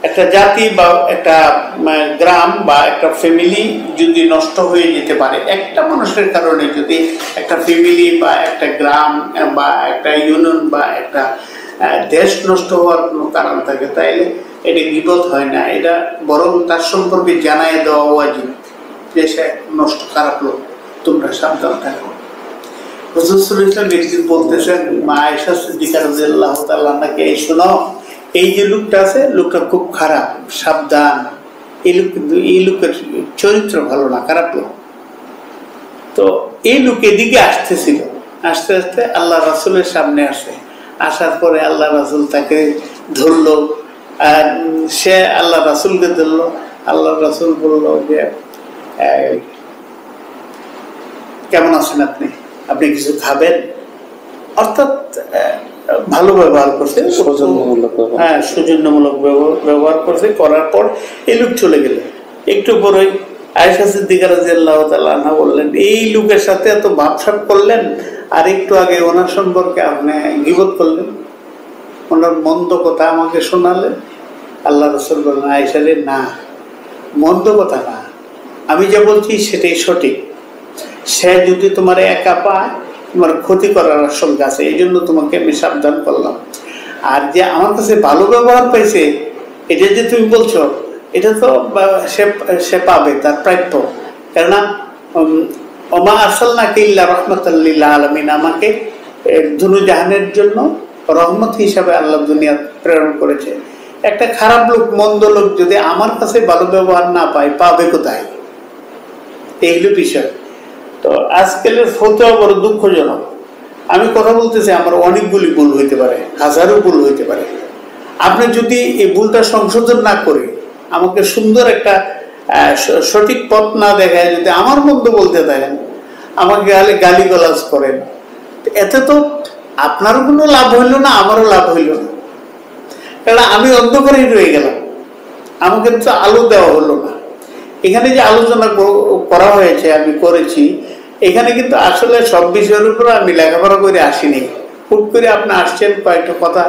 B: একটা জাতি বা একটা গ্রাম বা একটা ফ্যামিলি যদি নষ্ট হয়ে যেতে পারে, একটা মানুষের কারণে যদি একটা ফ্যামিলি বা একটা গ্রাম বা একটা ইউনিয়ন বা একটা দেশ নষ্ট হওয়ার কোনো কারণ থাকে, তাইলে এটা গীবত হয় না, এটা বরং তার সম্পর্কে জানায় দেওয়া ওয়াজিব যে সে নষ্ট, খারাপ লোক, তোমরা সাবধান থাকো। হুজুর সাল্লাল্লাহু আলাইহি ওয়াসাল্লাম একদিন বলতেছেন মা আয়েশা সিদ্দিকা রাদিয়াল্লাহু তাআলা আনহাকে, এই শোনো, এই যে লোকটা আছে, লোকটা খুব খারাপ, সাবধান, এই লোকের চরিত্র ভালো না, খারাপ লোক। তো এই লোক এদিকে আসতেছিল, আস্তে আস্তে আল্লাহ রাসূলের সামনে আসে, আসার পরে আল্লাহ রাসূল তাকে ধরলো, আর সে আল্লাহ রাসূলকে ধরলো। আল্লাহ রাসূল বলল যে কেমন আছেন আপনি, আপনি কিছু খাবেন? অর্থাৎ ভালো ব্যবহার করছে, হ্যাঁ সৌজন্যমূলক ব্যবহার করছে। করার পর এই লোক চলে গেল। একটু পরে আয়েশা সিদ্দিকা রাদিয়াল্লাহু তাআলা আনহা বললেন, এই লোকের সাথে এত ভাবসাব করলেন, আর একটু আগে ওনার সম্পর্কে আপনি গীবত করলেন, ওনার মন্দ কথা আমাকে শোনালেন। আল্লাহ রাসূল বললেন, আয়েশা রে, না, মন্দ কথা না, আমি যা বলছি সেটাই সঠিক। সে যদি তোমার একা পায়, তোমার ক্ষতি করার আশঙ্কা আছে, এই জন্য তোমাকে আমি সাবধান করলাম। আর যে আমার কাছে ভালো ব্যবহার পাইছে, এটা যে তুমি বলছো, এটা তো সে পাবে, তার প্রাপ্য। কেননা ওমা আরসালনাকা ইল্লা রাহমাতাল লিল আলামিন, আমাকে দুনিয়ার জন্য রহমত হিসাবে আল্লাহ দুনিয়া প্রেরণ করেছে। একটা খারাপ লোক, মন্দ লোক যদি আমার কাছে ভালো ব্যবহার না পায়, পাবে কোথায়? এই হলো বিষয়। তো আজকালের ফতোয়া বড় দুঃখজনক। আমি কথা বলতেছি, আমার অনেকগুলি ভুল হইতে পারে, হাজারো ভুল হইতে পারে। আপনি যদি এই ভুলটা সংশোধন না করে আমাকে সুন্দর একটা সঠিক পথ না দেখায় যদি আমার মন্দ বলতে থাকেন, আমাকে গালিগালাজ করেন, এতে তো আপনারও কোনো লাভ হইল না, আমারও লাভ হইল না। কারণ আমি অন্ধকারেই রয়ে গেলাম, আমাকে তো আলো দেওয়া হলো না। এখানে যে আলোচনা করা হয়েছে, আমি করেছি, এখানে কিন্তু আসলে সব বিষয়ের উপর আমি লেখাপড়া করে আসিনি। হুট করে আপনি আসছেন, কয়েকটা কথা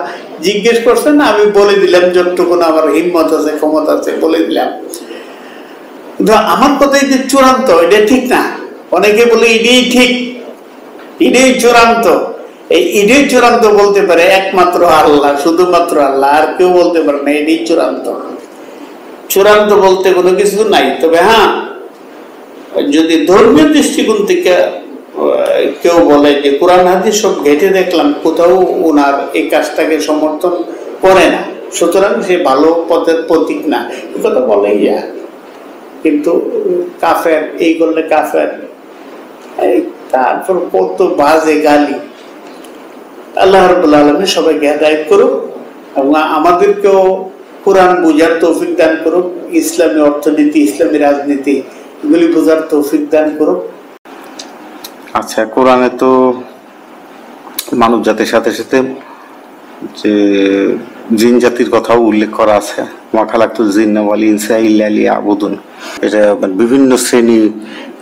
B: জিজ্ঞেস করছেন, আমি বলে দিলাম যতটুকু আমার হিম্মত আছে, ক্ষমতা আছে, বলে দিলাম। কিন্তু আমার কথাই যে চূড়ান্ত, এটা ঠিক না। অনেকে বলে এটাই ঠিক, এটাই চূড়ান্ত। এই এটাই চূড়ান্ত বলতে পারে একমাত্র আল্লাহ, শুধুমাত্র আল্লাহ, আর কেউ বলতে পারে না এটাই চূড়ান্ত। চূড়ান্ত বলতে কোনো কিছু নাই। তবে হ্যাঁ, যদি ধর্মীয় দৃষ্টিকোণ থেকে কেউ বলে যে কোরআন হাদিস সব ঘেটে দেখলাম, কোথাও ওনার এই কাজটাকে সমর্থন করে না, সুতরাং সে ভালো পথের প্রতীক না, এ কথা বলেই যায়। কিন্তু কাফের, এই করলে কাফের, তারপর কত বাজে গালি। আল্লাহ রাব্বুল আলামিন সবাইকে হেদায়েত করুক এবং আমাদেরকেও কোরআন বোঝার তৌফিক দান করুক, ইসলামী অর্থনীতি, ইসলামী রাজনীতি এগুলি বোঝার তৌফিক দান করুক।
A: আচ্ছা, কোরআনে তো মানব জাতির সাথে সাথে যে জিন জাতির কথাও উল্লেখ করা আছে, মা খালাকতুল জিন্না ওয়াল ইনসা ইল্লা লিয়াবুদুন। এটা বিভিন্ন শ্রেণী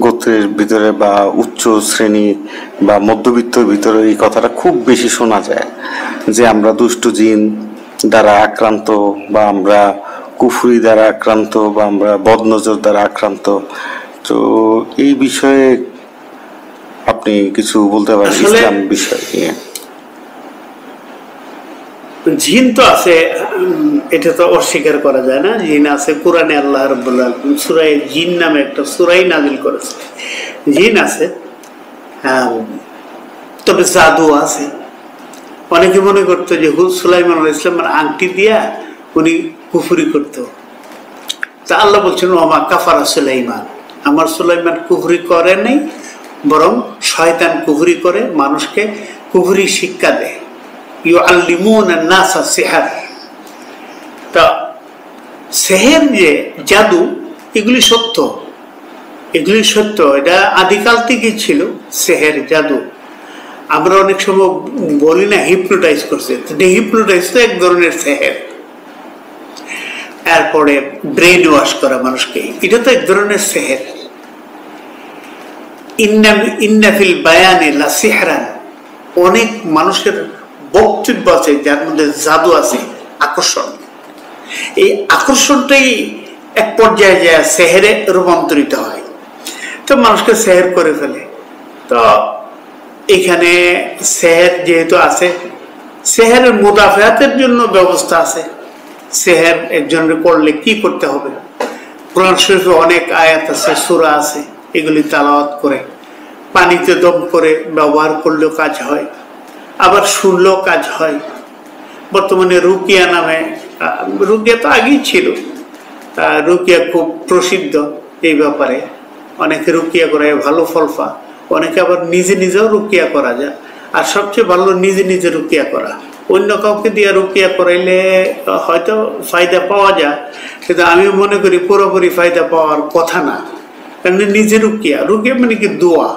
A: গোত্রের ভিতরে বা উচ্চ শ্রেণী বা মধ্যবিত্তর ভিতরে এই কথাটা খুব বেশি শোনা যায় যে আমরা দুষ্ট জিন দ্বারা আক্রান্ত, বা আমরা কুফরি দ্বারা আক্রান্ত, বা আমরা বদনজর দ্বারা আক্রান্ত। তো এই বিষয়ে আপনি কিছু বলতে পারেন ইসলাম বিষয় নিয়ে?
B: জিন তো আছে, এটা তো অস্বীকার করা যায় না। জিন আছে, কোরআনে আল্লাহ রাব্বুল আলামিন সূরা জিন নামে একটা সূরাই নাযিল করেছে। জিন আছে, তবে জাদু আছে। অনেকে মনে করতো যে সুলাইমান আলাইহিস সালামের আংটি দিয়া উনি কুফরি করত। তা আল্লাহ বলছেন ওমা কাফারা সুলাইমান, আমার সুলাইমান কুফরি করে নাই, বরং শয়তান কুফরি করে, মানুষকে কুফরি শিক্ষা দেয়। ইউআল্লিমুনা নাসা সিহর। তা সেহের যে জাদু, এগুলি সত্য, এগুলি সত্য, এটা আদিকাল থেকেই ছিল সেহের জাদু। আমরা অনেক সময় বলি না হিপনোটাইজ করছে, হিপনোটাইজ তো এক ধরনের সেহের। এরপরে ব্রেন ওয়াশ করা মানুষকে, এটা তো এক ধরনের সেহের। ইন্নাফিল বায়ানে লা সিহরান, অনেক মানুষের বক্তব্য আছে যার মধ্যে জাদু আছে, আকর্ষণ। এই আকর্ষণটাই এক পর্যায়ে যায় সেহেরে রূপান্তরিত হয়, তো মানুষকে সেহের করে ফেলে। তো এখানে সেহের যেহেতু আছে, সেহেরের মুদাফাতের জন্য ব্যবস্থা আছে। সেহের একজনের করলে কি করতে হবে, কোরআন শরীফে অনেক আয়াত আছে, সূরা আছে, এগুলি তেলাওয়াত করে, পানিতে দম করে ব্যবহার করলেও কাজ হয়, আবার শুনলেও কাজ হয়। বর্তমানে রুকিয়া নামে, রুকিয়া তো আগেই ছিল, রুকিয়া খুব প্রসিদ্ধ এই ব্যাপারে। অনেকে রুকিয়া করে ভালো ফল পায়, অনেকে আবার নিজে নিজেও রুকিয়া করা যায়। আর সবচেয়ে ভালো নিজে নিজে রুকিয়া করা। অন্য কাউকে দিয়ে রুকিয়া করাইলে হয়তো ফায়দা পাওয়া যায়, কিন্তু আমি মনে করি পুরোপুরি ফায়দা পাওয়ার কথা না। কারণ নিজে রুকিয়া, রুকিয়া মানে কি দোয়া।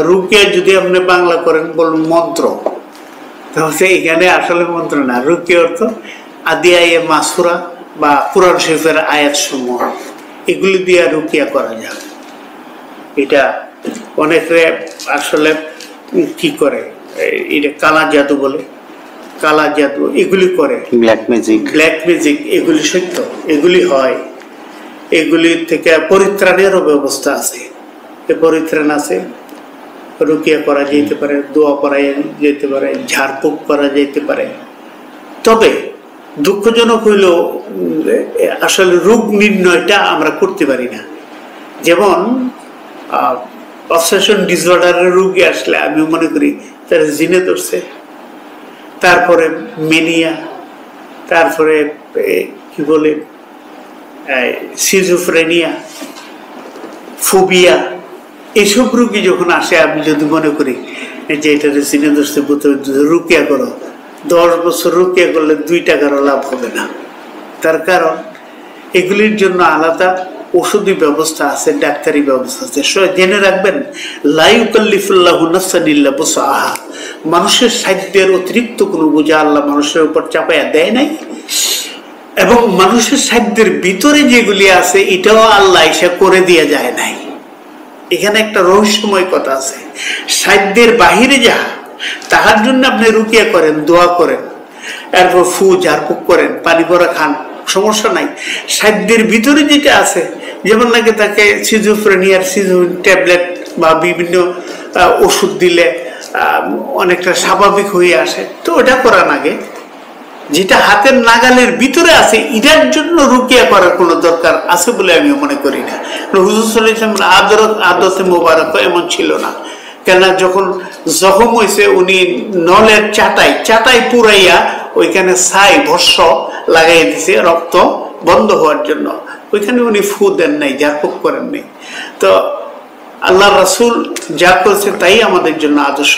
B: রুকিয়া যদি আপনি বাংলা করেন বলুন মন্ত্র, তাহলে এখানে আসলে মন্ত্র না, রুকিয়া অর্থ আদিয়ায়ে মাসুরা বা কুরআন শরীফের আয়াত সমূহ, এগুলি দিয়ে রুকিয়া করা যায়। এটা অনেকে আসলে কি করে, এটা কালা জাদু বলে, কালা জাদু এগুলি করে,
A: ব্ল্যাক ম্যাজিক,
B: ব্ল্যাক ম্যাজিক, এগুলি সত্য, এগুলি হয়। এগুলি থেকে পরিত্রাণেরও ব্যবস্থা আছে, পরিত্রাণ আছে। রুকিয়া করা যেতে পারে, দোয়া করা যেতে পারে, ঝাড়ফুঁক করা যেতে পারে। তবে দুঃখজনক হইল আসলে রোগ নির্ণয়টা আমরা করতে পারি না। যেমন অবসেশন ডিসঅর্ডারের রোগী আসলে আমি মনে করি তার জিনে ধরছে, তারপরে মেনিয়া, তারপরে কি বলে সিজোফ্রেনিয়া, ফোবিয়া, এইসব রোগী যখন আসে আমি যদি মনে করি যে এটা জিনে ধরছে, রুকিয়া করো, 10 বছর রুকিয়া করলে 2 টাকারও লাভ হবে না। তার কারণ এগুলির জন্য আলাদা ওষুধি ব্যবস্থা আছে, ডাক্তারি ব্যবস্থা আছে। জেনে রাখবেন, লা ইউকাল্লিফুল্লাহু নাফসান ইল্লা বুসআহা, মানুষের সাধ্যের অতিরিক্ত কোনো বোঝা আল্লাহ মানুষের উপর চাপাইয়া দেয় নাই, এবং মানুষের সাধ্যের ভিতরে যেগুলি আছে এটাও আল্লাহ এসে করে দিয়ে যায় নাই। এখানে একটা রহস্যময় কথা আছে, সাধ্যের বাহিরে যা তাহার জন্য আপনি রুকিয়া করেন, দোয়া করেন, এরপর ঝাড়ফুঁক করেন, পানি ভরা খান, সমস্যা নাই, সাধ্যের ভিতরে যেটা আছে, যেমন নাকি তাকে সিজোফ্রেনিয়ার ট্যাবলেট বা বিভিন্ন ওষুধ দিলে অনেকটা স্বাভাবিক হয়ে আসে, তো ওটা করার আগে যেটা হাতের নাগালের ভিতরে আছে এটার জন্য রুকিয়া করার কোনো দরকার আছে বলে আমি মনে করি না। হুজুর সাল্লাল্লাহু আলাইহি ওয়াসাল্লাম আদতে মোবারক এমন ছিল না, কেননা যখন জখম হয়েছে উনি নলের চাটাই পুরাইয়া ওইখানে ছাই ভস্য লাগাই দিছে রক্ত বন্ধ হওয়ার জন্য, ওইখানে উনি ফু দেন নাই, জারফুক করেন নাই। তো আল্লাহ রাসূল যা করেছে তাই আমাদের জন্য আদর্শ।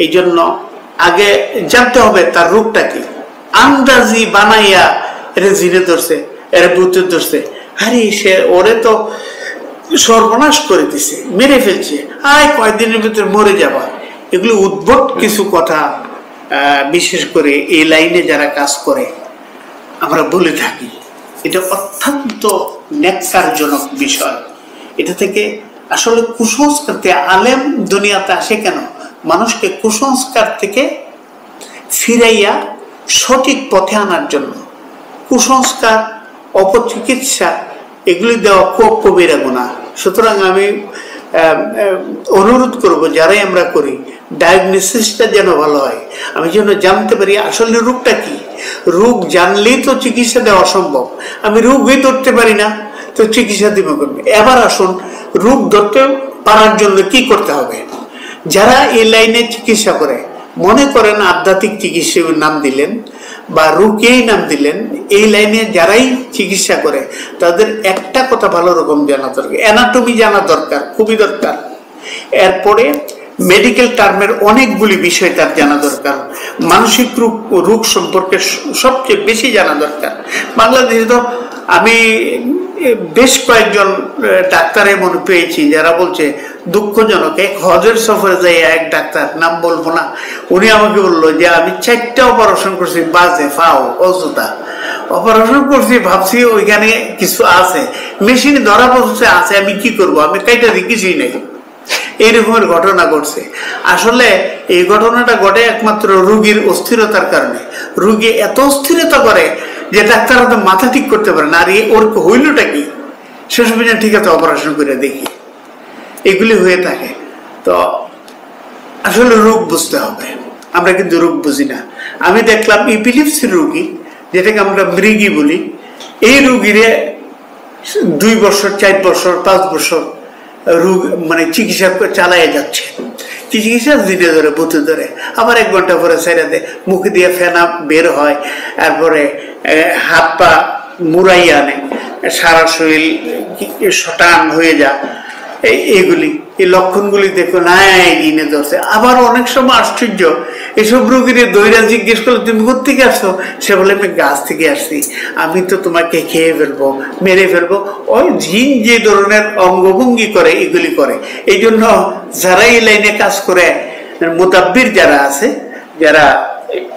B: এই জন্য আগে জানতে হবে তার রূপটা কি। আন্দাজি বানাইয়া এর জিনে ধরছে, এর ভূতে ধরছে, আরে সে ওরে তো সর্বনাশ করে দিছে, মেরে ফেলছে, আয় কয়েকদিনের ভিতরে মরে যাবা, এগুলো উদ্ভট কিছু কথা বিশেষ করে এই লাইনে যারা কাজ করে আমরা বলে থাকি। এটা অত্যন্ত ন্যাক্কারজনক বিষয়। এটা থেকে আসলে কুসংস্কার, আলেম দুনিয়াতে আসে কেন? মানুষকে কুসংস্কার থেকে ফিরাইয়া সঠিক পথে আনার জন্য। কুসংস্কার, অপচিকিৎসা এগুলি দেওয়া খুব কবিরা গুনাহ। সুতরাং আমি অনুরোধ করব যারাই আমরা করি ডায়াগনোসিসটা যেন ভালো হয়, আমি যেন জানতে পারি আসলে রোগটা কি। রোগ জানলেই তো চিকিৎসা দেওয়া সম্ভব, আমি রোগই ধরতে পারি না তো চিকিৎসা দিব করবে। এবার আসুন রোগ ধরতে পারার জন্য কি করতে হবে। যারা এই লাইনে চিকিৎসা করে, মনে করেন আধ্যাত্মিক চিকিৎসার নাম দিলেন বা রুকিয়াই নাম দিলেন, এই লাইনে যারাই চিকিৎসা করে তাদের একটা কথা ভালো রকম জানা দরকার, অ্যানাটমি জানা দরকার, খুবই দরকার। এরপরে মেডিকেল টার্মের অনেকগুলি বিষয় তার জানা দরকার, মানসিক রোগ সম্পর্কে সবচেয়ে বেশি জানা দরকার। বাংলাদেশে তো আমি বেশ কয়েকজন ডাক্তার এমন পেয়েছি যারা বলছে দুঃখজনক, এক হজের সফরে যাই এক ডাক্তার, নাম বলবো না, উনি আমাকে বললো যে আমি 4টা অপারেশন করছি, বাজে ফাও অযথা অপারেশন করছি, ভাবছি ওইখানে কিছু আছে, মেশিনে ধরা পড়ছে আছে, আমি কি করব, আমি কাইটা দিই, কিছুই নেই। এইরকমের ঘটনা ঘটছে। আসলে এই ঘটনাটা ঘটে একমাত্র রোগীর অস্থিরতার কারণে। রোগী এত অস্থিরতা করে যে ডাক্তাররা তো মাথা ঠিক করতে পারে না, আর ওর হইলটা কি, শেষ পর্যন্ত ঠিক আছে অপারেশন করে দেখি, এগুলি হয়ে থাকে। তো আসলে রোগ বুঝতে হবে, আমরা কিন্তু রোগ বুঝি না। আমি দেখলাম এপিলেপসির রোগী, যেটাকে আমরা মৃগী বলি, এই রোগীরে 2 বছর 4 বছর 5 বছর রোগ মানে চিকিৎসা চালাইয়া যাচ্ছে, চিকিৎসা দিতে ধরে বুথে ধরে, আবার 1 ঘন্টা পরে ছেড়ে দেয়, মুখ দিয়ে ফেনা বের হয়, তারপরে হাত পা মুড়াই আনে, সারা শরীর শটান হয়ে যায়। এইগুলি এই লক্ষণগুলি দেখো নাই দিনে ধরছে। আবার অনেক সময় আশ্চর্য, এসব রোগীর দৈরা জিজ্ঞেস করলে তুমি কোথেকে আসছো, সে বলে আমি গাছ থেকে আসছি, আমি তো তোমাকে খেয়ে ফেলবো, মেরে ফেলবো। ওই জিন যে ধরনের অঙ্গভঙ্গি করে এগুলি করে। এই জন্য যারা এই লাইনে কাজ করে, মোতাব্বির যারা আছে, যারা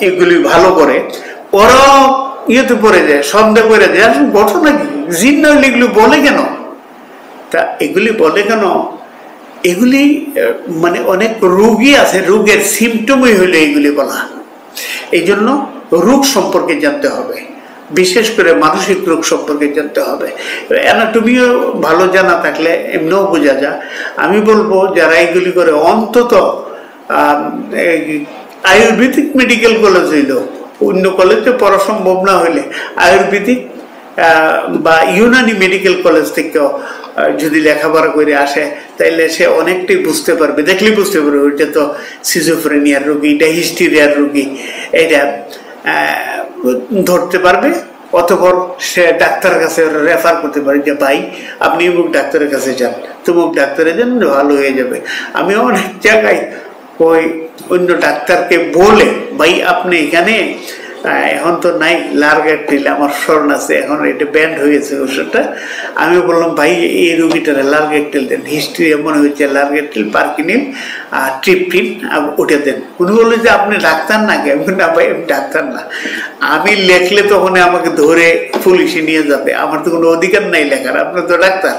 B: এগুলি ভালো করে, ওরা ইয়েতে পড়ে যায়, সন্দেহ করে যায়, আসলে ঘটনা কি, জিন নইলে এগুলো বলে কেন? তা এগুলি বলে কেন? এগুলি মানে অনেক রোগী আছে, রোগের সিমটমই হইলে এগুলি বলা। এই জন্য রোগ সম্পর্কে জানতে হবে, বিশেষ করে মানসিক রোগ সম্পর্কে জানতে হবে। অ্যানাটমিও ভালো জানা থাকলে এমনিও বোঝা যায়। আমি বলবো যারা এগুলি করে অন্তত আয়ুর্বেদিক মেডিকেল কলেজ হইল, অন্য কলেজে পড়া সম্ভব না হইলে আয়ুর্বেদিক বা ইউনানি মেডিকেল কলেজ থেকেও যদি লেখাপড়া করে আসে, তাইলে সে অনেকটাই বুঝতে পারবে, দেখলেই বুঝতে পারবে ওইটা তো সিজোফ্রেনিয়ার রোগী, এটা হিস্টেরিয়ার রোগী, এটা ধরতে পারবে। অতঃপর সে ডাক্তারের কাছে রেফার করতে পারে যে ভাই আপনি অমুক ডাক্তারের কাছে যান, তমুক ডাক্তারে যান, ভালো হয়ে যাবে। আমি অনেক জায়গায় ওই অন্য ডাক্তারকে বলে, ভাই আপনি এখানে এখন তো নাই লার্গেটিল, আমার স্মরণ আছে, এখন এটা ব্যান্ড হয়েছে ওষুধটা। আমি বললাম ভাই এই রুগীটারে লার্গেটিল দেন, হিস্ট্রি এমন হয়েছে, লার্গেটিল, পার্কিনিল আর ট্রিপটিন ওটা দেন। উনি বললো যে আপনি ডাক্তার না? আমি না ভাই আমি ডাক্তার না, আমি লেখলে তখন আমাকে ধরে পুলিশে নিয়ে যাবে, আমার তো কোনো অধিকার নাই লেখার, আপনার তো ডাক্তার,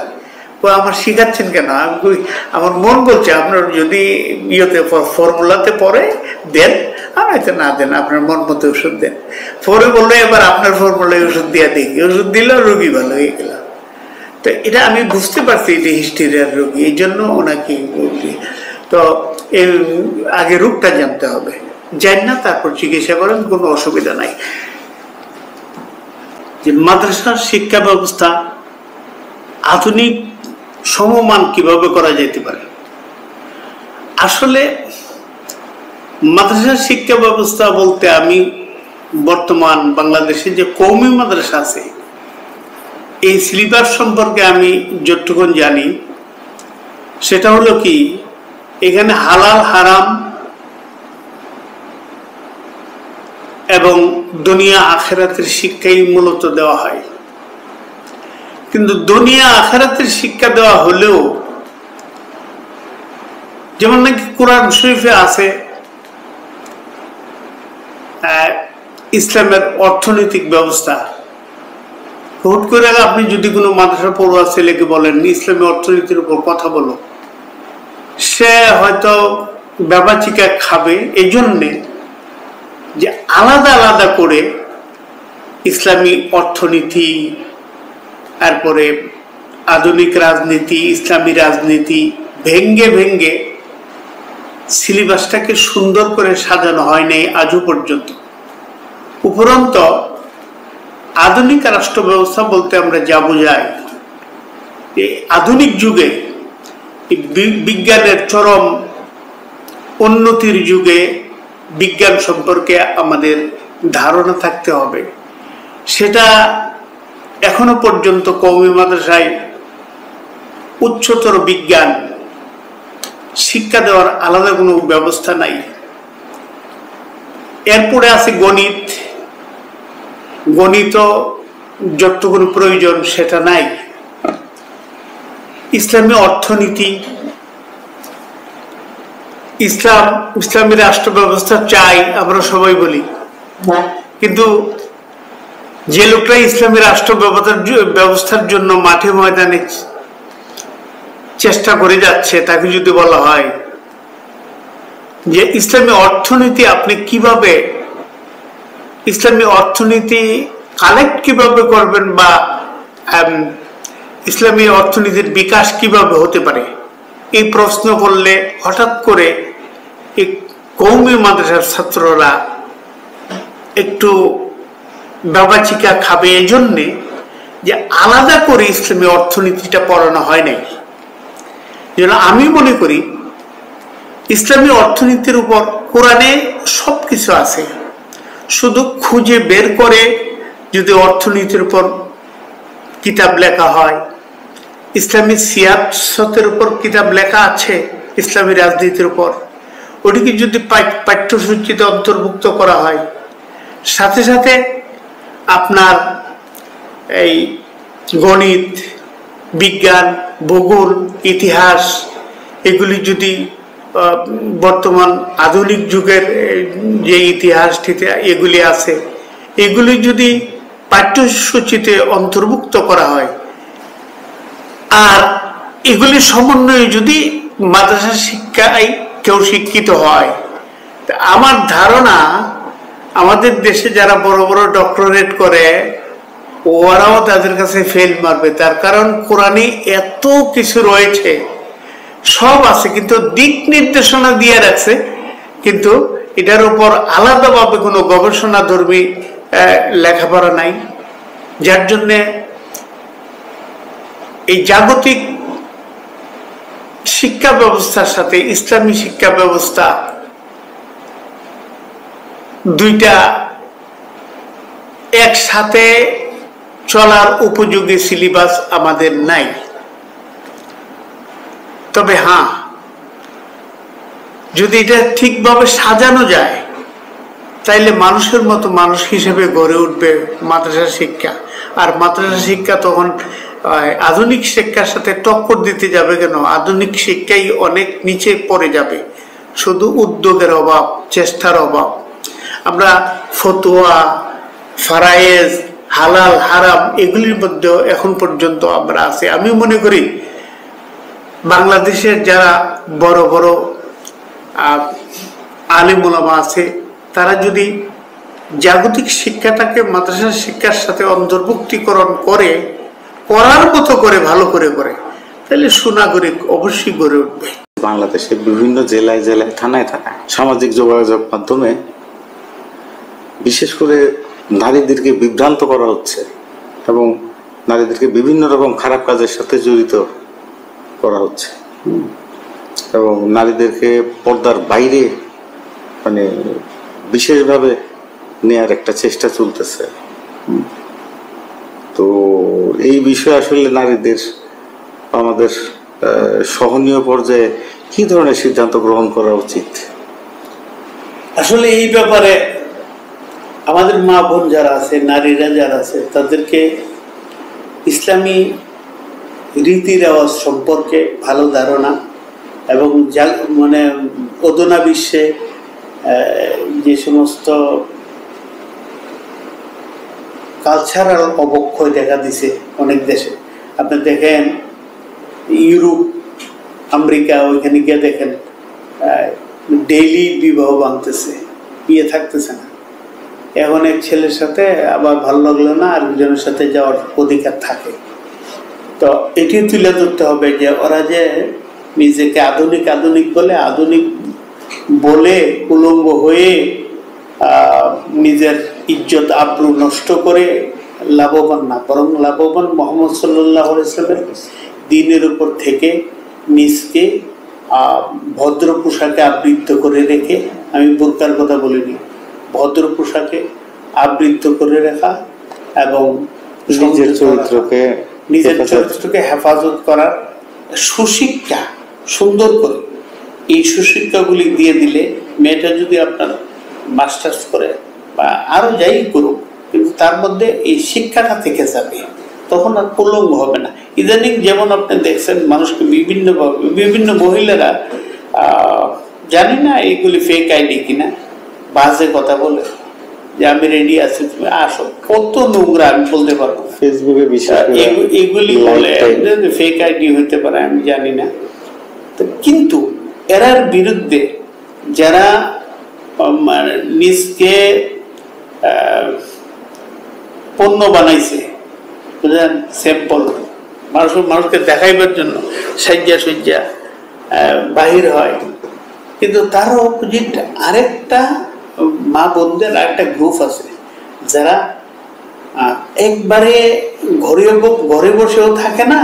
B: ও আমার শিখাচ্ছেন কেন? আমি আমার মন বলছে আপনার যদি ইয়েতে ফর্মুলাতে পড়ে দেন হয়তো না দেন, আপনার মন মতো ওষুধ দেন। পরে বললো এবার আপনার ফর্মুলায় ওষুধ দিয়ে দেখি, ওষুধ দিল, রোগী ভালো হয়ে গেল। তো এটা আমি বুঝতে পারছি এটা হিস্টেরিয়ার রোগী, এই জন্য ওনাকে বলছি। তো আগে রোগটা জানতে হবে, জান না তারপর চিকিৎসা করেন, কোনো অসুবিধা নাই। যে মাদ্রাসার শিক্ষা ব্যবস্থা আধুনিক সমমান কিভাবে করা যেতে পারে। আসলে মাদ্রাসার শিক্ষা ব্যবস্থা বলতে আমি বর্তমান বাংলাদেশে যে কওমি মাদ্রাসা আছে এই সিলেবাস সম্পর্কে আমি যতটুকু জানি সেটা হলো কি, এখানে হালাল হারাম এবং দুনিয়া আখেরাতের শিক্ষাই মূলত দেওয়া হয়। কিন্তু দুনিয়া আখেরাতের শিক্ষা দেওয়া হলেও যেমন নাকি কোরআন শরীফে আছে ইসলামের অর্থনৈতিক ব্যবস্থা। হুট করে আপনি যদি কোনো মাদ্রাসা পড়ুয়া ছেলেকে বলেন ইসলামী অর্থনীতির উপর কথা বলো, সে হয়তো ব্যাপাচিকা খাবে। এই জন্যে যে আলাদা আলাদা করে ইসলামী অর্থনীতি, তারপরে আধুনিক রাজনীতি, ইসলামী রাজনীতি ভেঙ্গে ভেঙ্গে সিলেবাসটাকে সুন্দর করে সাজানো হয় নাই আজও পর্যন্ত। উপরন্ত আধুনিক রাষ্ট্র ব্যবস্থা বলতে আমরা যা বোঝাই, এই আধুনিক যুগে বিজ্ঞানের চরম উন্নতির যুগে বিজ্ঞান সম্পর্কে আমাদের ধারণা থাকতে হবে। সেটা এখনো পর্যন্ত কওমি মাদ্রাসায় উচ্চতর বিজ্ঞান শিক্ষা দেওয়ার আলাদা কোনো ব্যবস্থা নাই। এরপরে আছে গণিত, গণিত যতটুকু প্রয়োজন সেটা নাই। ইসলামী অর্থনীতি, ইসলামী রাষ্ট্র ব্যবস্থা চাই আমরা সবাই বলি, কিন্তু যে লোকটা ইসলামী রাষ্ট্র ব্যবস্থার জন্য মাঠে ময়দানে চেষ্টা করে যাচ্ছে তাকে যদি বলা হয় যে ইসলামী অর্থনীতি আপনি কিভাবে, ইসলামী অর্থনীতি কালেক্ট কিভাবে করবেন বা ইসলামী অর্থনীতির বিকাশ কিভাবে হতে পারে, এই প্রশ্ন করলে হঠাৎ করে এই কওমি মাদ্রাসার ছাত্ররা একটু ব্যাপাচিকা খাবে। এই জন্যে যে আলাদা করে ইসলামী অর্থনীতিটা পড়ানো হয় নাই। যেন আমি মনে করি ইসলামী অর্থনীতির উপর কোরআনে সবকিছু আছে, শুধু খুঁজে বের করে যদি অর্থনীতির উপর কিতাব লেখা হয়, ইসলামী সিয়াসতের উপর কিতাব লেখা আছে, ইসলামী রাজনীতির উপর ওটিকে যদি পাঠ্যসূচিতে অন্তর্ভুক্ত করা হয়, সাথে সাথে আপনার এই গণিত, বিজ্ঞান, ভূগোল, ইতিহাস এগুলি যদি বর্তমান আধুনিক যুগের যে ইতিহাসটিতে এগুলি আছে এগুলি যদি পাঠ্যসূচিতে অন্তর্ভুক্ত করা হয় আর এগুলির সমন্বয়ে যদি মাদ্রাসা শিক্ষায় কেউ শিক্ষিত হয়, আমার ধারণা আমাদের দেশে যারা বড় বড় ডক্টরেট করে ওরাও তাদের কাছে ফেল মারবে। তার কারণ কোরআনে এত কিছু রয়েছে, সব আছে, কিন্তু দিক নির্দেশনা দিয়ে রাখছে, কিন্তু এটার উপর আলাদাভাবে কোনো গবেষণা ধর্মী লেখাপড়া নাই। যার জন্যে এই জাগতিক শিক্ষা ব্যবস্থার সাথে ইসলামী শিক্ষা ব্যবস্থা দুইটা একসাথে চলার উপযোগী সিলেবাস আমাদের নাই। তবে হ্যাঁ, যদি এটা ঠিকভাবে সাজানো যায় তাইলে মানুষের মতো মানুষ হিসেবে গড়ে উঠবে মাদ্রাসা শিক্ষা। আর মাদ্রাসা শিক্ষা তখন আধুনিক শিক্ষার সাথে টক্কর দিতে যাবে কেন? আধুনিক শিক্ষাই অনেক নিচে পড়ে যাবে, শুধু উদ্যোগের অভাব, চেষ্টার অভাব। আমরা ফতোয়া, ফারায়েজ, হালাল হারাম এগুলির মধ্যে এখন পর্যন্ত আমরা আছি। আমি মনে করি বাংলাদেশের যারা বড় বড় আলেম ওলামা আছে তারা যদি জাগতিক শিক্ষাটাকে মাদ্রাসা শিক্ষার সাথে অন্তর্ভুক্তিকরণ করে, করার মতো করে, ভালো করে করে, তাহলে সুনাগরিক অবশ্যই গড়ে উঠবে।
A: বাংলাদেশের বিভিন্ন জেলায় জেলায় থানায় থানায় সামাজিক যোগাযোগ মাধ্যমে বিশেষ করে নারীদেরকে বিভ্রান্ত করা হচ্ছে এবং নারীদেরকে বিভিন্ন রকম খারাপ কাজের সাথে জড়িত করা হচ্ছে এবং নারীদেরকে পর্দার বাইরে মানে বিশেষভাবে নেয়ার একটা চেষ্টা চলতেছে। তো এই বিষয়ে আসলে নারীদের আমাদের সহনীয় পর্যায়ে কি ধরনের সিদ্ধান্ত গ্রহণ করা উচিত?
B: আসলে এই ব্যাপারে আমাদের মা বোন যারা আছে, নারীরা যারা আছে, তাদেরকে ইসলামী রীতি রেওয়াজ সম্পর্কে ভালো ধারণা এবং মানে অধুনা বিশ্বে যে সমস্ত কালচারাল অবক্ষয় দেখা দিছে অনেক দেশে, আপনি দেখেন ইউরোপ, আমেরিকা, ওইখানে গিয়ে দেখেন ডেইলি বিবাহ ভাঙতেছে, বিয়ে থাকতেছে না। এখন এক ছেলের সাথে আবার ভালো লাগলো না, আরেকজনের সাথে যাওয়ার অধিকার থাকে। তো এটি তুলে ধরতে হবে যে ওরা যে নিজেকে আধুনিক আধুনিক বলে উলঙ্গ হয়ে নিজের ইজ্জত আব্রু নষ্ট করে লাভবান না, বরং লাভবান মোহাম্মদ সাল্লাল্লাহু আলাইহি ওয়াসাল্লামের দ্বীনের উপর থেকে নিজকে ভদ্র পোশাকে আবৃত করে রেখে, আমি বোরকার কথা বলিনি, ভদ্র পোশাকে আবৃত করে রাখা এবং
A: নিজের চরিত্রকে
B: হেফাজত করার সুশিক্ষা সুন্দর করে, এই সুশিক্ষাগুলি দিয়ে দিলে মেয়েটা যদি আপনার মাস্টার্স করে বা আরো যাই করুক, কিন্তু তার মধ্যে এই শিক্ষাটা থেকে যাবে, তখন আর উলঙ্গ হবে না। ইদানিং যেমন আপনি দেখছেন মানুষকে বিভিন্ন মহিলারা, জানি না এইগুলি ফেক আইডি কিনা, বাজে কথা বলে যে আমি রেডি আছি, তুমি আসো, কত নোংরা আমি বলতে পারবো।
A: ফেসবুকে
B: এগুলি বলে ফেক আইডি হইতে পারে, আমি জানি না। কিন্তু এরার বিরুদ্ধে যারা নিজকে পণ্য বানাইছে, বুঝলেন, স্যাম্পল মানুষকে দেখাইবার জন্য সাজ্জা বাহির হয়, কিন্তু তার অপোজিট আরেকটা মা বোনদের আরেকটা গ্রুপ আছে যারা একবারে ঘরে বসেও থাকে না,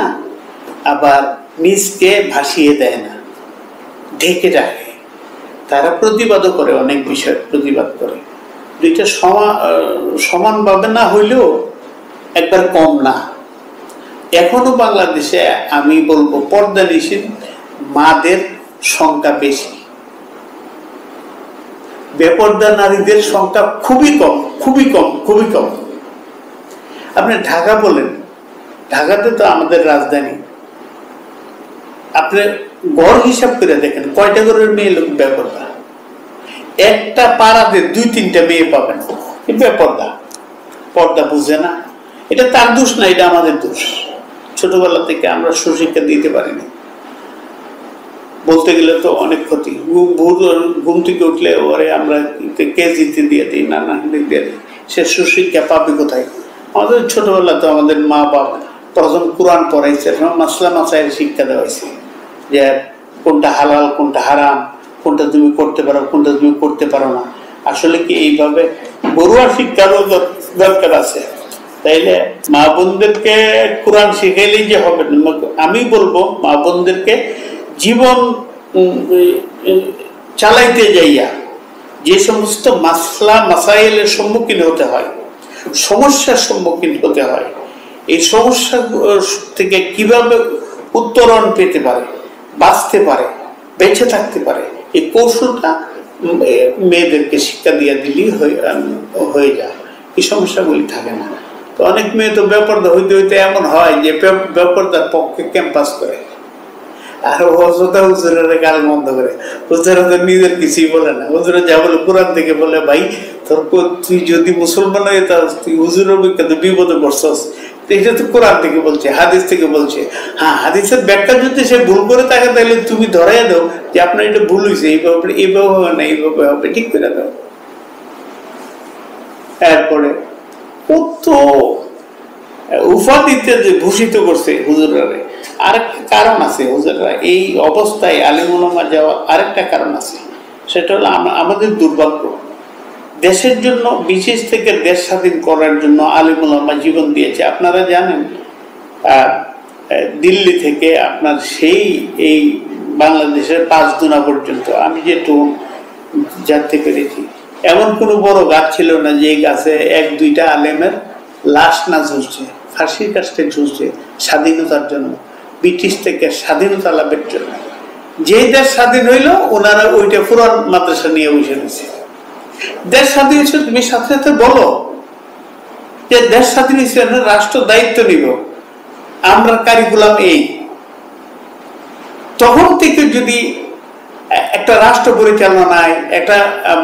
B: আবার নিজকে ভাসিয়ে দেয় না, ঢেকে রাখে। তারা প্রতিবাদও করে, অনেক বিষয় প্রতিবাদ করে। দুইটা সমানভাবে না হইলেও একবার কম না। এখনো বাংলাদেশে আমি বলবো পর্দানিশীল মাদের সংখ্যা বেশি, বেপর্দা নারীদের সংখ্যা খুবই কম। আপনি ঢাকা বলেন, ঢাকাতে তো আমাদের রাজধানী, আপনি গড় হিসাব করে দেখেন কয়টা ঘরের মেয়ে লোক বেপর্দা। একটা পাড়াতে 2-3টা মেয়ে পাবেন বেপর্দা, পর্দা বুঝে না। এটা তার দোষ না, এটা আমাদের দোষ। ছোটবেলা থেকে আমরা সুশিক্ষা দিতে পারিনি। বলতে গেলে তো অনেক ক্ষতি। ঘুম থেকে উঠলে ওরে আমরা কেজিতে দিয়ে দিই, নানা দিয়ে দিই, সে সুশিক্ষা পাবে কোথায়? আমাদের ছোটবেলা তো আমাদের মা বাপ প্রথম কোরআন পড়াইছে, মাসলা মাসাইল শিক্ষা দেওয়া হয়েছে যে কোনটা হালাল, কোনটা হারাম, কোনটা তুমি করতে পারো, কোনটা তুমি করতে পারো না। আসলে কি এইভাবে বড়ুয়া শিক্ষারও দরকার আছে। তাইলে মা বোনদেরকে কোরআন শিখাইলেই যে হবে, আমি বলবো মা বোনদেরকে জীবন চালাইতে যাইয়া যে সমস্ত মাসলা মাসাইলের সম্মুখীন হতে হয়, সমস্যার সম্মুখীন হতে হয়, এই সমস্যা থেকে কিভাবে উত্তরণ পেতে পারে, বাঁচতে পারে, বেঁচে থাকতে পারে, এই কৌশলটা মেয়েদেরকে শিক্ষা দিয়ে দিলেই হয়ে যায়, এই সমস্যাগুলি থাকে না। তো অনেক মেয়ে তো বেপরদা হইতে হইতে এমন হয় যে বেপরদার পক্ষে ক্যাম্পাস করে, আর অযথা হুজুরের গাল বন্ধ করে। হুজুরা তো নিজের কিছুই বলে না, হুজুরা যা বলে কোরআন থেকে বলে, ভাই তোর তুই যদি মুসলমান হয়ে তুই হুজুরের বিখ্যাত বিপদে পড়ছস, এটা তো কোরআন থেকে বলছে, হাদিস থেকে বলছে। হ্যাঁ, হাদিসের ব্যাখ্যা যদি সে ভুল করে থাকে তাহলে তুমি ধরাই দাও যে আপনার এটা ভুল হয়েছে, এইভাবে হবে না, এইভাবে হবে, ঠিক করে দাও। এরপরে কত উপাধিতে যে ভূষিত করছে হুজুররা। আরেকটা কারণ আছে, হুজুররা এই অবস্থায় আলেম ওলামা যাওয়ার আরেকটা কারণ আছে, সেটা হলো আমাদের দুর্ভাগ্য। দেশের জন্য, বিশেষ থেকে দেশ স্বাধীন করার জন্য আলেম ওলামা জীবন দিয়েছে। আপনারা জানেন দিল্লি থেকে আপনার সেই এই বাংলাদেশের 5 দুনা পর্যন্ত আমি যেটু জানতে পেরেছি, এমন কোনো বড় গাছ ছিল না যে গাছে 1-2টা আলেমের লাশ না ঝুলছে, ফাঁসির কাছে ঝুলছে স্বাধীনতার জন্য, ব্রিটিশ থেকে স্বাধীনতা লাভের জন্য। যেই দেশ স্বাধীন হইল ওনারা ওইটা পুরান মাদ্রাসা নিয়ে বসে দিয়েছে। দেশ স্বাধীন হয়েছে, তুমি সাথে সাথে বলো যে দেশ স্বাধীন হয়েছে, রাষ্ট্র দায়িত্ব নিব, আমরা কারিকুলাম এই। তখন থেকে যদি একটা রাষ্ট্র পরিচালনায়, একটা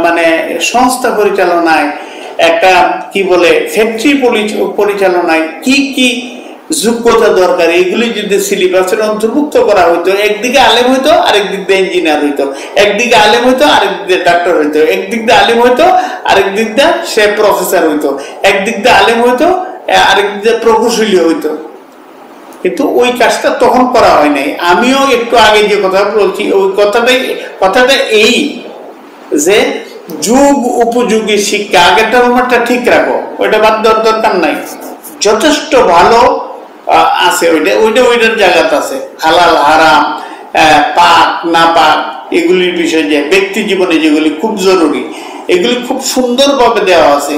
B: মানে সংস্থা পরিচালনায়, একটা কি বলে ফ্যাক্টরি পরিচালনায় কি কি যোগ্যতা দরকার, এগুলি যদি সিলেবাসের অন্তর্ভুক্ত করা হইতো, একদিকে আলেম হইতো, আরেক দিক দিয়ে ইঞ্জিনিয়ার হইতো, একদিকে আলেম হইতো, আরেক দিকে ডাক্তার হইতো, একদিক দিয়ে আলেম হইতো, আরেক দিক দিয়ে সে প্রফেসর হইতো, একদিক দিয়ে আলেম হইতো, আরেক দিক দিয়ে প্রকৌশলী হইতো। কিন্তু ওই কাজটা তখন করা হয় নাই। আমিও একটু আগে যে কথা বলছি ওই কথাটা এই যে যুগ উপযোগী শিক্ষা, আগেরটা রুমারটা ঠিক রাখো, ওইটা বাদ দেওয়ার দরকার নাই, যথেষ্ট ভালো আছে, ওইটার জায়গাতে আছে। হালাল হারাম, পাক না পাক, এগুলির বিষয়ে যে ব্যক্তি জীবনে যেগুলি খুব জরুরি, এগুলি খুব সুন্দরভাবে দেওয়া আছে।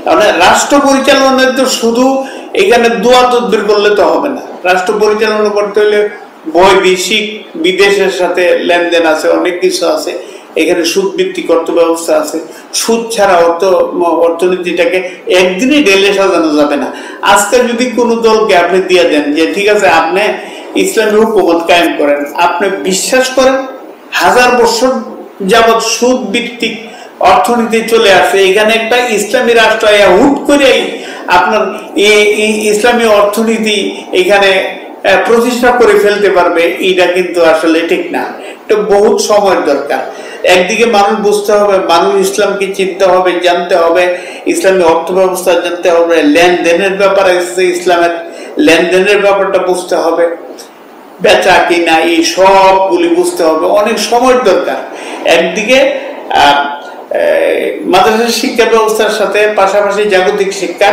B: মানে রাষ্ট্র পরিচালনায় তো শুধু এখানে দোয়া তদবির করলে তো হবে না। রাষ্ট্র পরিচালনা করতে হলে বৈদেশিক বিদেশের সাথে লেনদেন আছে, অনেক কিছু আছে। এখানে সুদ ভিত্তিক অর্থ ব্যবস্থা আছে। সুদ ছাড়া অর্থনীতিটাকে একদিনে ঢেলে সাজানো যাবে না। আজকে যদি কোনো দলকে আপনি দিয়ে দেন যে ঠিক আছে আপনি ইসলামী হুকুমত কায়েম করেন, আপনি বিশ্বাস করেন 1000 বছর যাবৎ সুদ ভিত্তিক অর্থনীতি চলে আসে, এখানে একটা ইসলামী রাষ্ট্র হুট করেই আপনার ইসলামী অর্থনীতি এখানে প্রতিষ্ঠা করে ফেলতে পারবে, এটা কিন্তু আসলে ঠিক না। এটা বহুত সময়ের দরকার। একদিকে মানুষ বুঝতে হবে, মানুষ ইসলামকে চিনতে হবে, জানতে হবে, ইসলামী অর্থ ব্যবস্থা জানতে হবে, লেনদেনের ব্যাপার এসেছে, ইসলামের লেনদেনের ব্যাপারটা বুঝতে হবে, বেচা কিনা এই সবগুলি বুঝতে হবে, অনেক সময়ের দরকার। একদিকে মাদ্রাসা শিক্ষা ব্যবস্থার সাথে পাশাপাশি জাগতিক শিক্ষা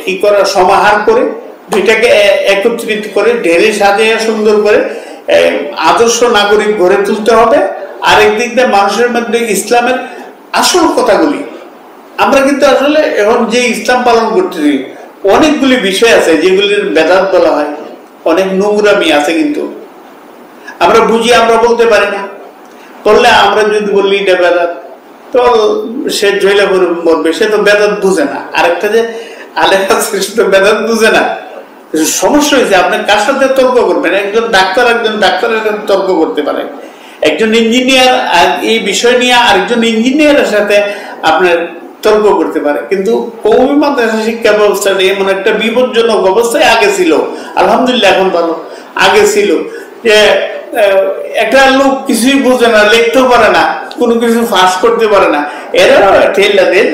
B: কি করা, সমাহার করে দুইটাকে একত্রিত করে ঢেলে সাজিয়ে সুন্দর করে আদর্শ নাগরিক গড়ে তুলতে হবে। আরেক দিক দিয়ে মানুষের মধ্যে ইসলামের আসল কথাগুলি, আমরা কিন্তু আসলে এখন যে ইসলাম পালন করতেছি অনেকগুলি বিষয় আছে যেগুলির বেদাত বলা হয়, অনেক নোংরামি আছে, কিন্তু আমরা বুঝি, আমরা বলতে পারি না। বললে আমরা যদি বললি এটা বেদাত, তো সে জয়লা মরবে, সে তো বেদাত বুঝে না। আরেকটা যে আলেম আছে সে তো বেদাত বুঝে না। সমস্যা হয়েছে, আপনি কার সাথে তর্ক করবেন? একজন ডাক্তারের তর্ক করতে পারে, একজন ইঞ্জিনিয়ার এই বিষয় নিয়ে আরেকজন ইঞ্জিনিয়ারের সাথে আপনার তর্ক করতে পারে। কিন্তু কওমি মাদ্রাসা শিক্ষা ব্যবস্থাটা এমন একটা বিপজ্জনক অবস্থায় আগে ছিল, আলহামদুলিল্লাহ এখন ভালো, আগে ছিল যে একটা লোক কিছুই বোঝে না, লিখতেও পারে না, কোনো কিছু ফাঁস করতে পারে না, এরা ঠেলা দেন,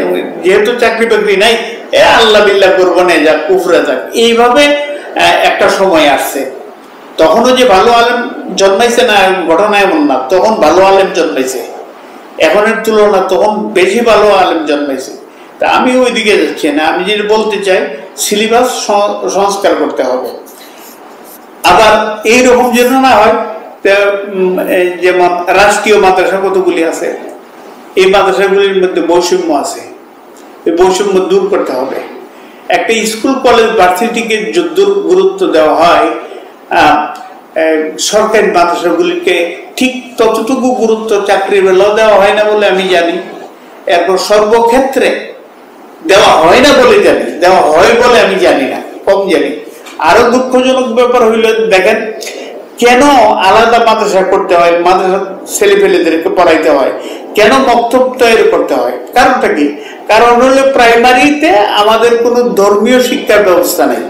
B: যেহেতু চাকরি বাকরি নাই, আল্লাহ বিল্লাহ করবো না, যাক কুফরে যাক, এইভাবে একটা সময় আসছে। তখনও যে ভালো আলেম জন্মাইছে না ঘটনা এমন না, তখন ভালো আলেম জন্মাইছে, এখনের তুলনা তখন বেশি ভালো আলেম জন্মাইছে। তা আমি ওই দিকে যাচ্ছি না, আমি যেটা বলতে চাই সিলেবাস সংস্কার করতে হবে। আবার এইরকম যেন না হয়, যেমন রাষ্ট্রীয় মাদ্রাসা কতগুলি আছে, এই মাদ্রাসাগুলির মধ্যে বৈষম্য আছে, এই বৈষম্য দূর করতে হবে। একটা স্কুল কলেজ ভার্সিটিকে যত গুরুত্ব দেওয়া হয়, সরকারি মাদ্রাসাগুলিকে ঠিক ততটুকু গুরুত্ব চাকরির বেলাও দেওয়া হয় না বলে আমি জানি। এরপর সর্বক্ষেত্রে দেওয়া হয় না বলে জানি, দেওয়া হয় বলে আমি জানি না, কম জানি। আরো দুঃখজনক ব্যাপার হইল, দেখেন কেন আলাদা মাদ্রাসা করতে হয়, মাদ্রাসা ছেলে পেলেদেরকে পড়াইতে হয়, কেন মক্তব তৈরি করতে হয়, কারণটা কি? কারণ হলো প্রাইমারিতে আমাদের কোনো ধর্মীয় শিক্ষার ব্যবস্থা নেই।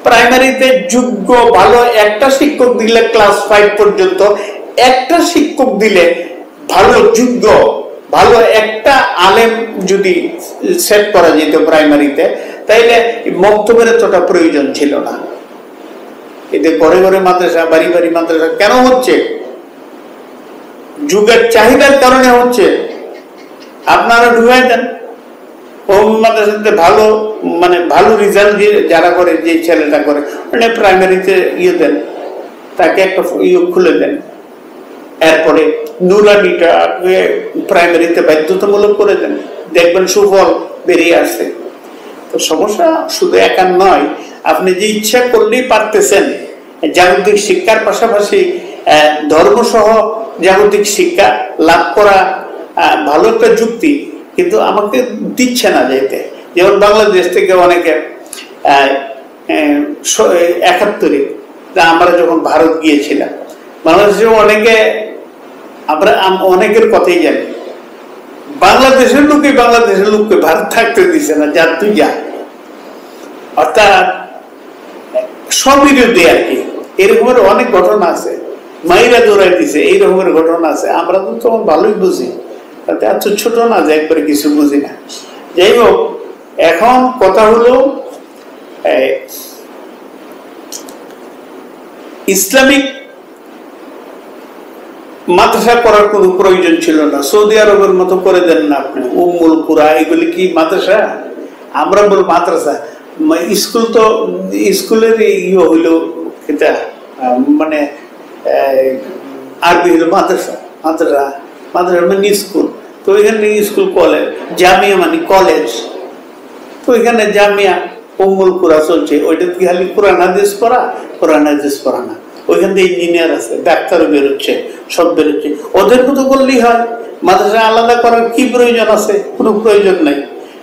B: প্রাইমারিতে যোগ্য ভালো একটা শিক্ষক দিলে ক্লাস 5 পর্যন্ত, একটা শিক্ষক দিলে ভালো যোগ্য ভালো একটা আলেম যদি সেট করা যেত প্রাইমারিতে, তাইলে মক্তবের এতটা প্রয়োজন ছিল না। এতে ঘরে ঘরে মাদ্রাসা, বাড়ি বাড়ি মাদ্রাসা কেন হচ্ছে? যুগের চাহিদার কারণে হচ্ছে। আপনারা ঢুকাই দেন হোম মাদ্রাসাতে ভালো, মানে ভালো রেজাল্ট যারা করে, যে ছেলেটা করে, মানে প্রাইমারিতে দেন, তাকে একটা খুলে দেন। এরপরে নুরানিটা প্রাইমারিতে বাধ্যতামূলক করে দেন, দেখবেন সুফল বেরিয়ে আসছে। তো সমস্যা শুধু একার নয়, আপনি যে ইচ্ছা করলেই পারতেছেন জাগতিক শিক্ষার পাশাপাশি ধর্মসহ জাগতিক শিক্ষা লাভ করা ভালো একটা যুক্তি, কিন্তু আমাকে দিচ্ছে না যেতে। যেমন বাংলাদেশ থেকে অনেকে 71-এ আমরা যখন ভারত গিয়েছিলাম, বাংলাদেশে অনেকে, আমরা অনেকের কথাই জানি, বাংলাদেশের লোককে ভারত থাকতে দিছে না, যা তুই যা। অর্থাৎ সবিরোধী আর কি, এরকমের অনেক ঘটনা আছে। মাইরা দৌড়াই দিছে, এই রকমের ঘটনা আছে। আমরা তো তখন ভালোই বুঝি, তাতে এত ছোট না যে একবারে কিছু বুঝি না। যাই হোক, এখন কথা হলো ইসলামিক মাদ্রাসা করার কোন প্রয়োজন ছিল না। সৌদি আরবের মতো করে দেন না আপনি, উম্মুল কুরা, এগুলি কি মাদ্রাসা? আমরা বল মাদ্রাসা। স্কুল তো স্কুলের হইল এটা, মানে আরবি হইল মাদ্রাসা। মাদ্রাসা মাদ্রাসা মানে স্কুল। তো এখানে স্কুল, কলেজ, জামিয়া মানে কলেজ। তো এখানে জামিয়া উম্মুল কুরা চলছে, ওইটা কি খালি কোরআন হাদিস পড়া? কোরআন হাদিস পড়া না, ওইখান থেকে ইঞ্জিনিয়ার আছে, ডাক্তারও বেরোচ্ছে, সব বেরোচ্ছে। ওদের মতো করলেই হয়। মাদ্রাসা আলাদা করার কি প্রয়োজন আছে? কোনো প্রয়োজন নাই।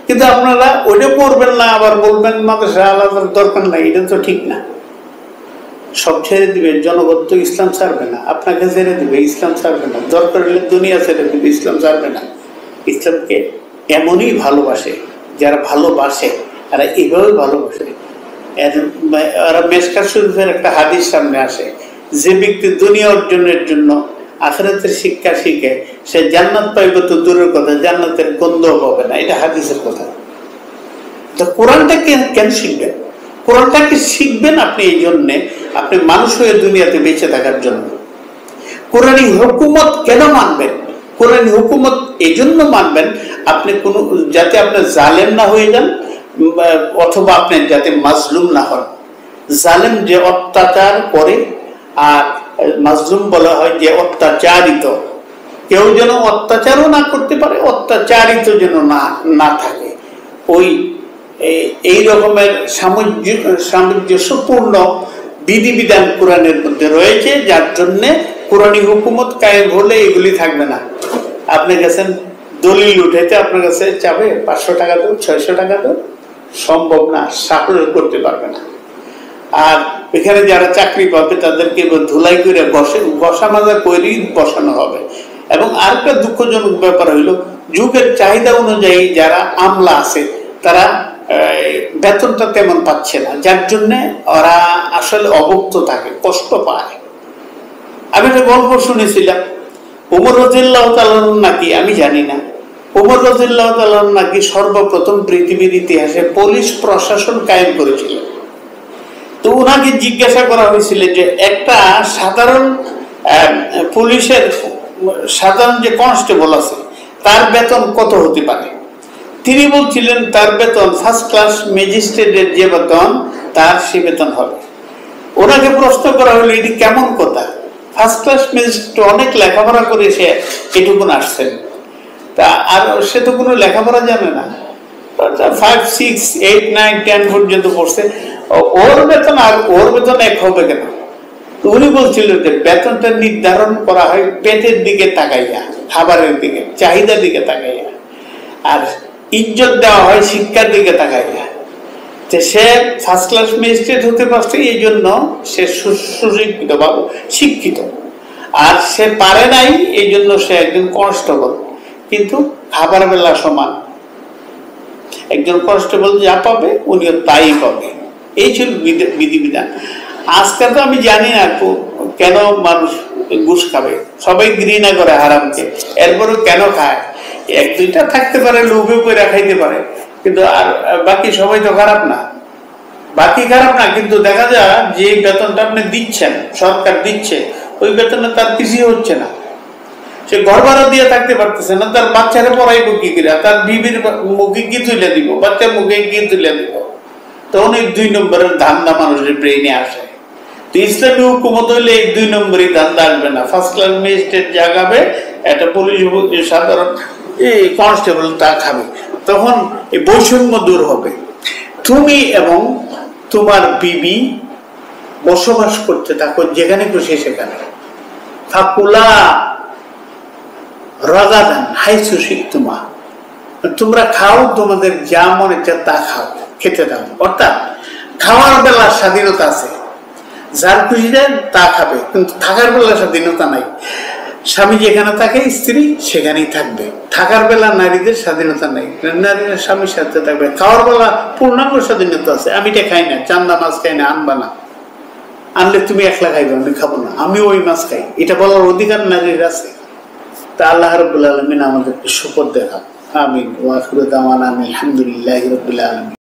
B: কিন্তু আপনারা ওইটা পড়বেন না, আবার বলবেন মাদ্রাসা আলাদার দরকার নাই। এটা তো ঠিক না। সব ছেড়ে দিবে, জনগণ তো ইসলাম ছাড়বে না। আপনাকে ছেড়ে দিবে, ইসলাম ছাড়বে না। দরকার হলে দুনিয়া ছেড়ে দিবে, ইসলাম ছাড়বে না। ইসলামকে এমনই ভালোবাসে যারা ভালোবাসে, আর এইভাবে ভালোবাসে। আর মেশকাত শরীফের একটা হাদিস সামনে আসে, যে ব্যক্তি দুনিয়া অর্জনের জন্য আখিরাতের শিক্ষা শিখে, সে জান্নাত পাইবে তো দূরের কথা, জান্নাতের গন্ধ পাবে না। এটা হাদিসের কথা। তো কোরআনটা কেন শিখবেন? কোরআনটাকে শিখবেন আপনি এই জন্যে, আপনি মানুষ হয়ে দুনিয়াতে বেঁচে থাকার জন্য। কোরআনী হুকুমত কেন মানবেন? কোরআনী হুকুমত এই জন্য মানবেন, আপনি কোনো, যাতে আপনি জালেম না হয়ে যান, অথবা আপনি যাতে মাজলুম না হন। জালেম যে অত্যাচার করে, আর মাজলুম বলা হয় যে অত্যাচারিত। কেউ যেন অত্যাচারও না করতে পারে, অত্যাচারিত যেন না থাকে। ওই এই রকমের সামঞ্জস্যপূর্ণ বিধিবিধান কোরআনের মধ্যে রয়েছে, যার জন্য কোরআনী হুকুমত কায়েম হলে এগুলি থাকবে না। আপনি গেছেন দলিল উঠাইতে, আপনার কাছে চাবে 500 টাকা দাও, 600 টাকা দাও, সম্ভব না, সাফল্য করতে পারবে না। আর এখানে যারা চাকরি পাবে তাদেরকে ধুলাই করে বসা মাজা করেই বসানো হবে। এবং আরেকটা দুঃখজনক ব্যাপার হইল, যুগের চাহিদা অনুযায়ী যারা আমলা আছে তারা বেতনটা তেমন পাচ্ছে না, যার জন্য ওরা আসলে অভুক্ত থাকে, কষ্ট পায়। আমি একটা গল্প শুনেছিলাম, ওমর রাদিয়াল্লাহু তাআলা নাকি, আমি জানি না, ওমর রাদিয়াল্লাহু তাআলা নাকি সর্বপ্রথম পৃথিবীর ইতিহাসে পুলিশ প্রশাসন কায়েম করেছিলেন। তো ওনাকে জিজ্ঞাসা করা হয়েছিল যে একটা সাধারণ পুলিশের সাধারণ যে কনস্টেবল আছে তার বেতন কত হতে পারে। তিনি বলছিলেন তার বেতন ফার্স্ট ক্লাস ম্যাজিস্ট্রেটের যে বেতন, তার সে বেতন হবে। ওনাকে প্রশ্ন করা হলো, এটি কেমন কথা? ফার্স্ট ক্লাস ম্যাজিস্ট্রেট অনেক লেখাপড়া করে সে এটুকুন আসছেন, তা আর সে তো কোনো লেখাপড়া জানে না, 5, 6, 8, 9, 10 পর্যন্ত পড়ছে। ওর বেতন আর ওর বেতন এক হবে কেন? উনি বলছিল যে বেতনটা নির্ধারণ করা হয় পেটের দিকে তাকাইয়া, খাবারের দিকে, চাহিদার দিকে তাকাইয়া, আর ইজ্জত দেওয়া হয় শিক্ষার দিকে তাকাইয়া। যে সে ফার্স্ট ক্লাস ম্যাজিস্ট্রেট হতে পারছে, এই জন্য সে সুশিক্ষিত বা শিক্ষিত, আর সে পারে নাই এই জন্য সে একজন কনস্টেবল। কিন্তু খাবার বেলা সমান, একজন কনস্টেবল যা পাবে উনিও তাই পাবে। এই ছিল বিধিবিধান। আজকে তো আমি জানি না কেন মানুষ ঘুষ খাবে, সবাই ঘৃণা করে হারামকে, এরপরও কেন খায়? এক দুইটা থাকতে পারে, লোভে করে খাইতে পারে, কিন্তু আর বাকি সবাই তো খারাপ না। বাকি খারাপ না, কিন্তু দেখা যায় যে বেতনটা আপনি দিচ্ছেন, সরকার দিচ্ছে, ওই বেতনে তার কিছুই হচ্ছে না। সে ঘর ভাড়া দিয়ে থাকতে পারতেছে না, তার বাচ্চারা পড়াইব কি করে, তার বিবির মুখে কি তুলে দিব, বাচ্চার মুখে কি তুলে দিব, তখন এই 2 নম্বরের ধান্দা মানুষের ব্রেইনে আসে। তো ইসলামী হুকুমত হইলে এই 2 নম্বরই ধান্দা আসবে না। ফার্স্ট ক্লাস ম্যাজিস্ট্রেট যা খাবে, একটা পুলিশ সাধারণ কনস্টেবল তা খাবে, তখন এই বৈষম্য দূর হবে। তুমি এবং তোমার বিবি বসবাস করতে থাকো যেখানে খুশি সেখানে, ফাকুলা রাগাদান হাইসু শিখতুমা, তোমরা খাও, তোমাদের যা মনে চায় তা খাও, খেতে দাও। অর্থাৎ খাওয়ার বেলা স্বাধীনতা আছে, যার খুশি দেন তা খাবে, কিন্তু থাকার বেলা স্বাধীনতা নাই। স্বামী যেখানে থাকে স্ত্রী সেখানেই থাকবে, থাকার বেলা নারীদের স্বাধীনতা নাই, নারীরা স্বামীর সাথে থাকবে। খাওয়ার বেলা পূর্ণাঙ্গ স্বাধীনতা আছে, আমি এটা খাই না, চান্দা মাছ খাই না, আনবা না, আনলে তুমি একলা খাইবে, আমি খাবো না, আমি ওই মাছ খাই, এটা বলার অধিকার নারীর আছে। তা আল্লাহ রাব্বুল আলামিন আমাদেরকে সুপথ দেখা। আমিন। ওয়া আখিরু দাওয়ানা আলহামদুলিল্লাহি রাব্বিল আলামিন।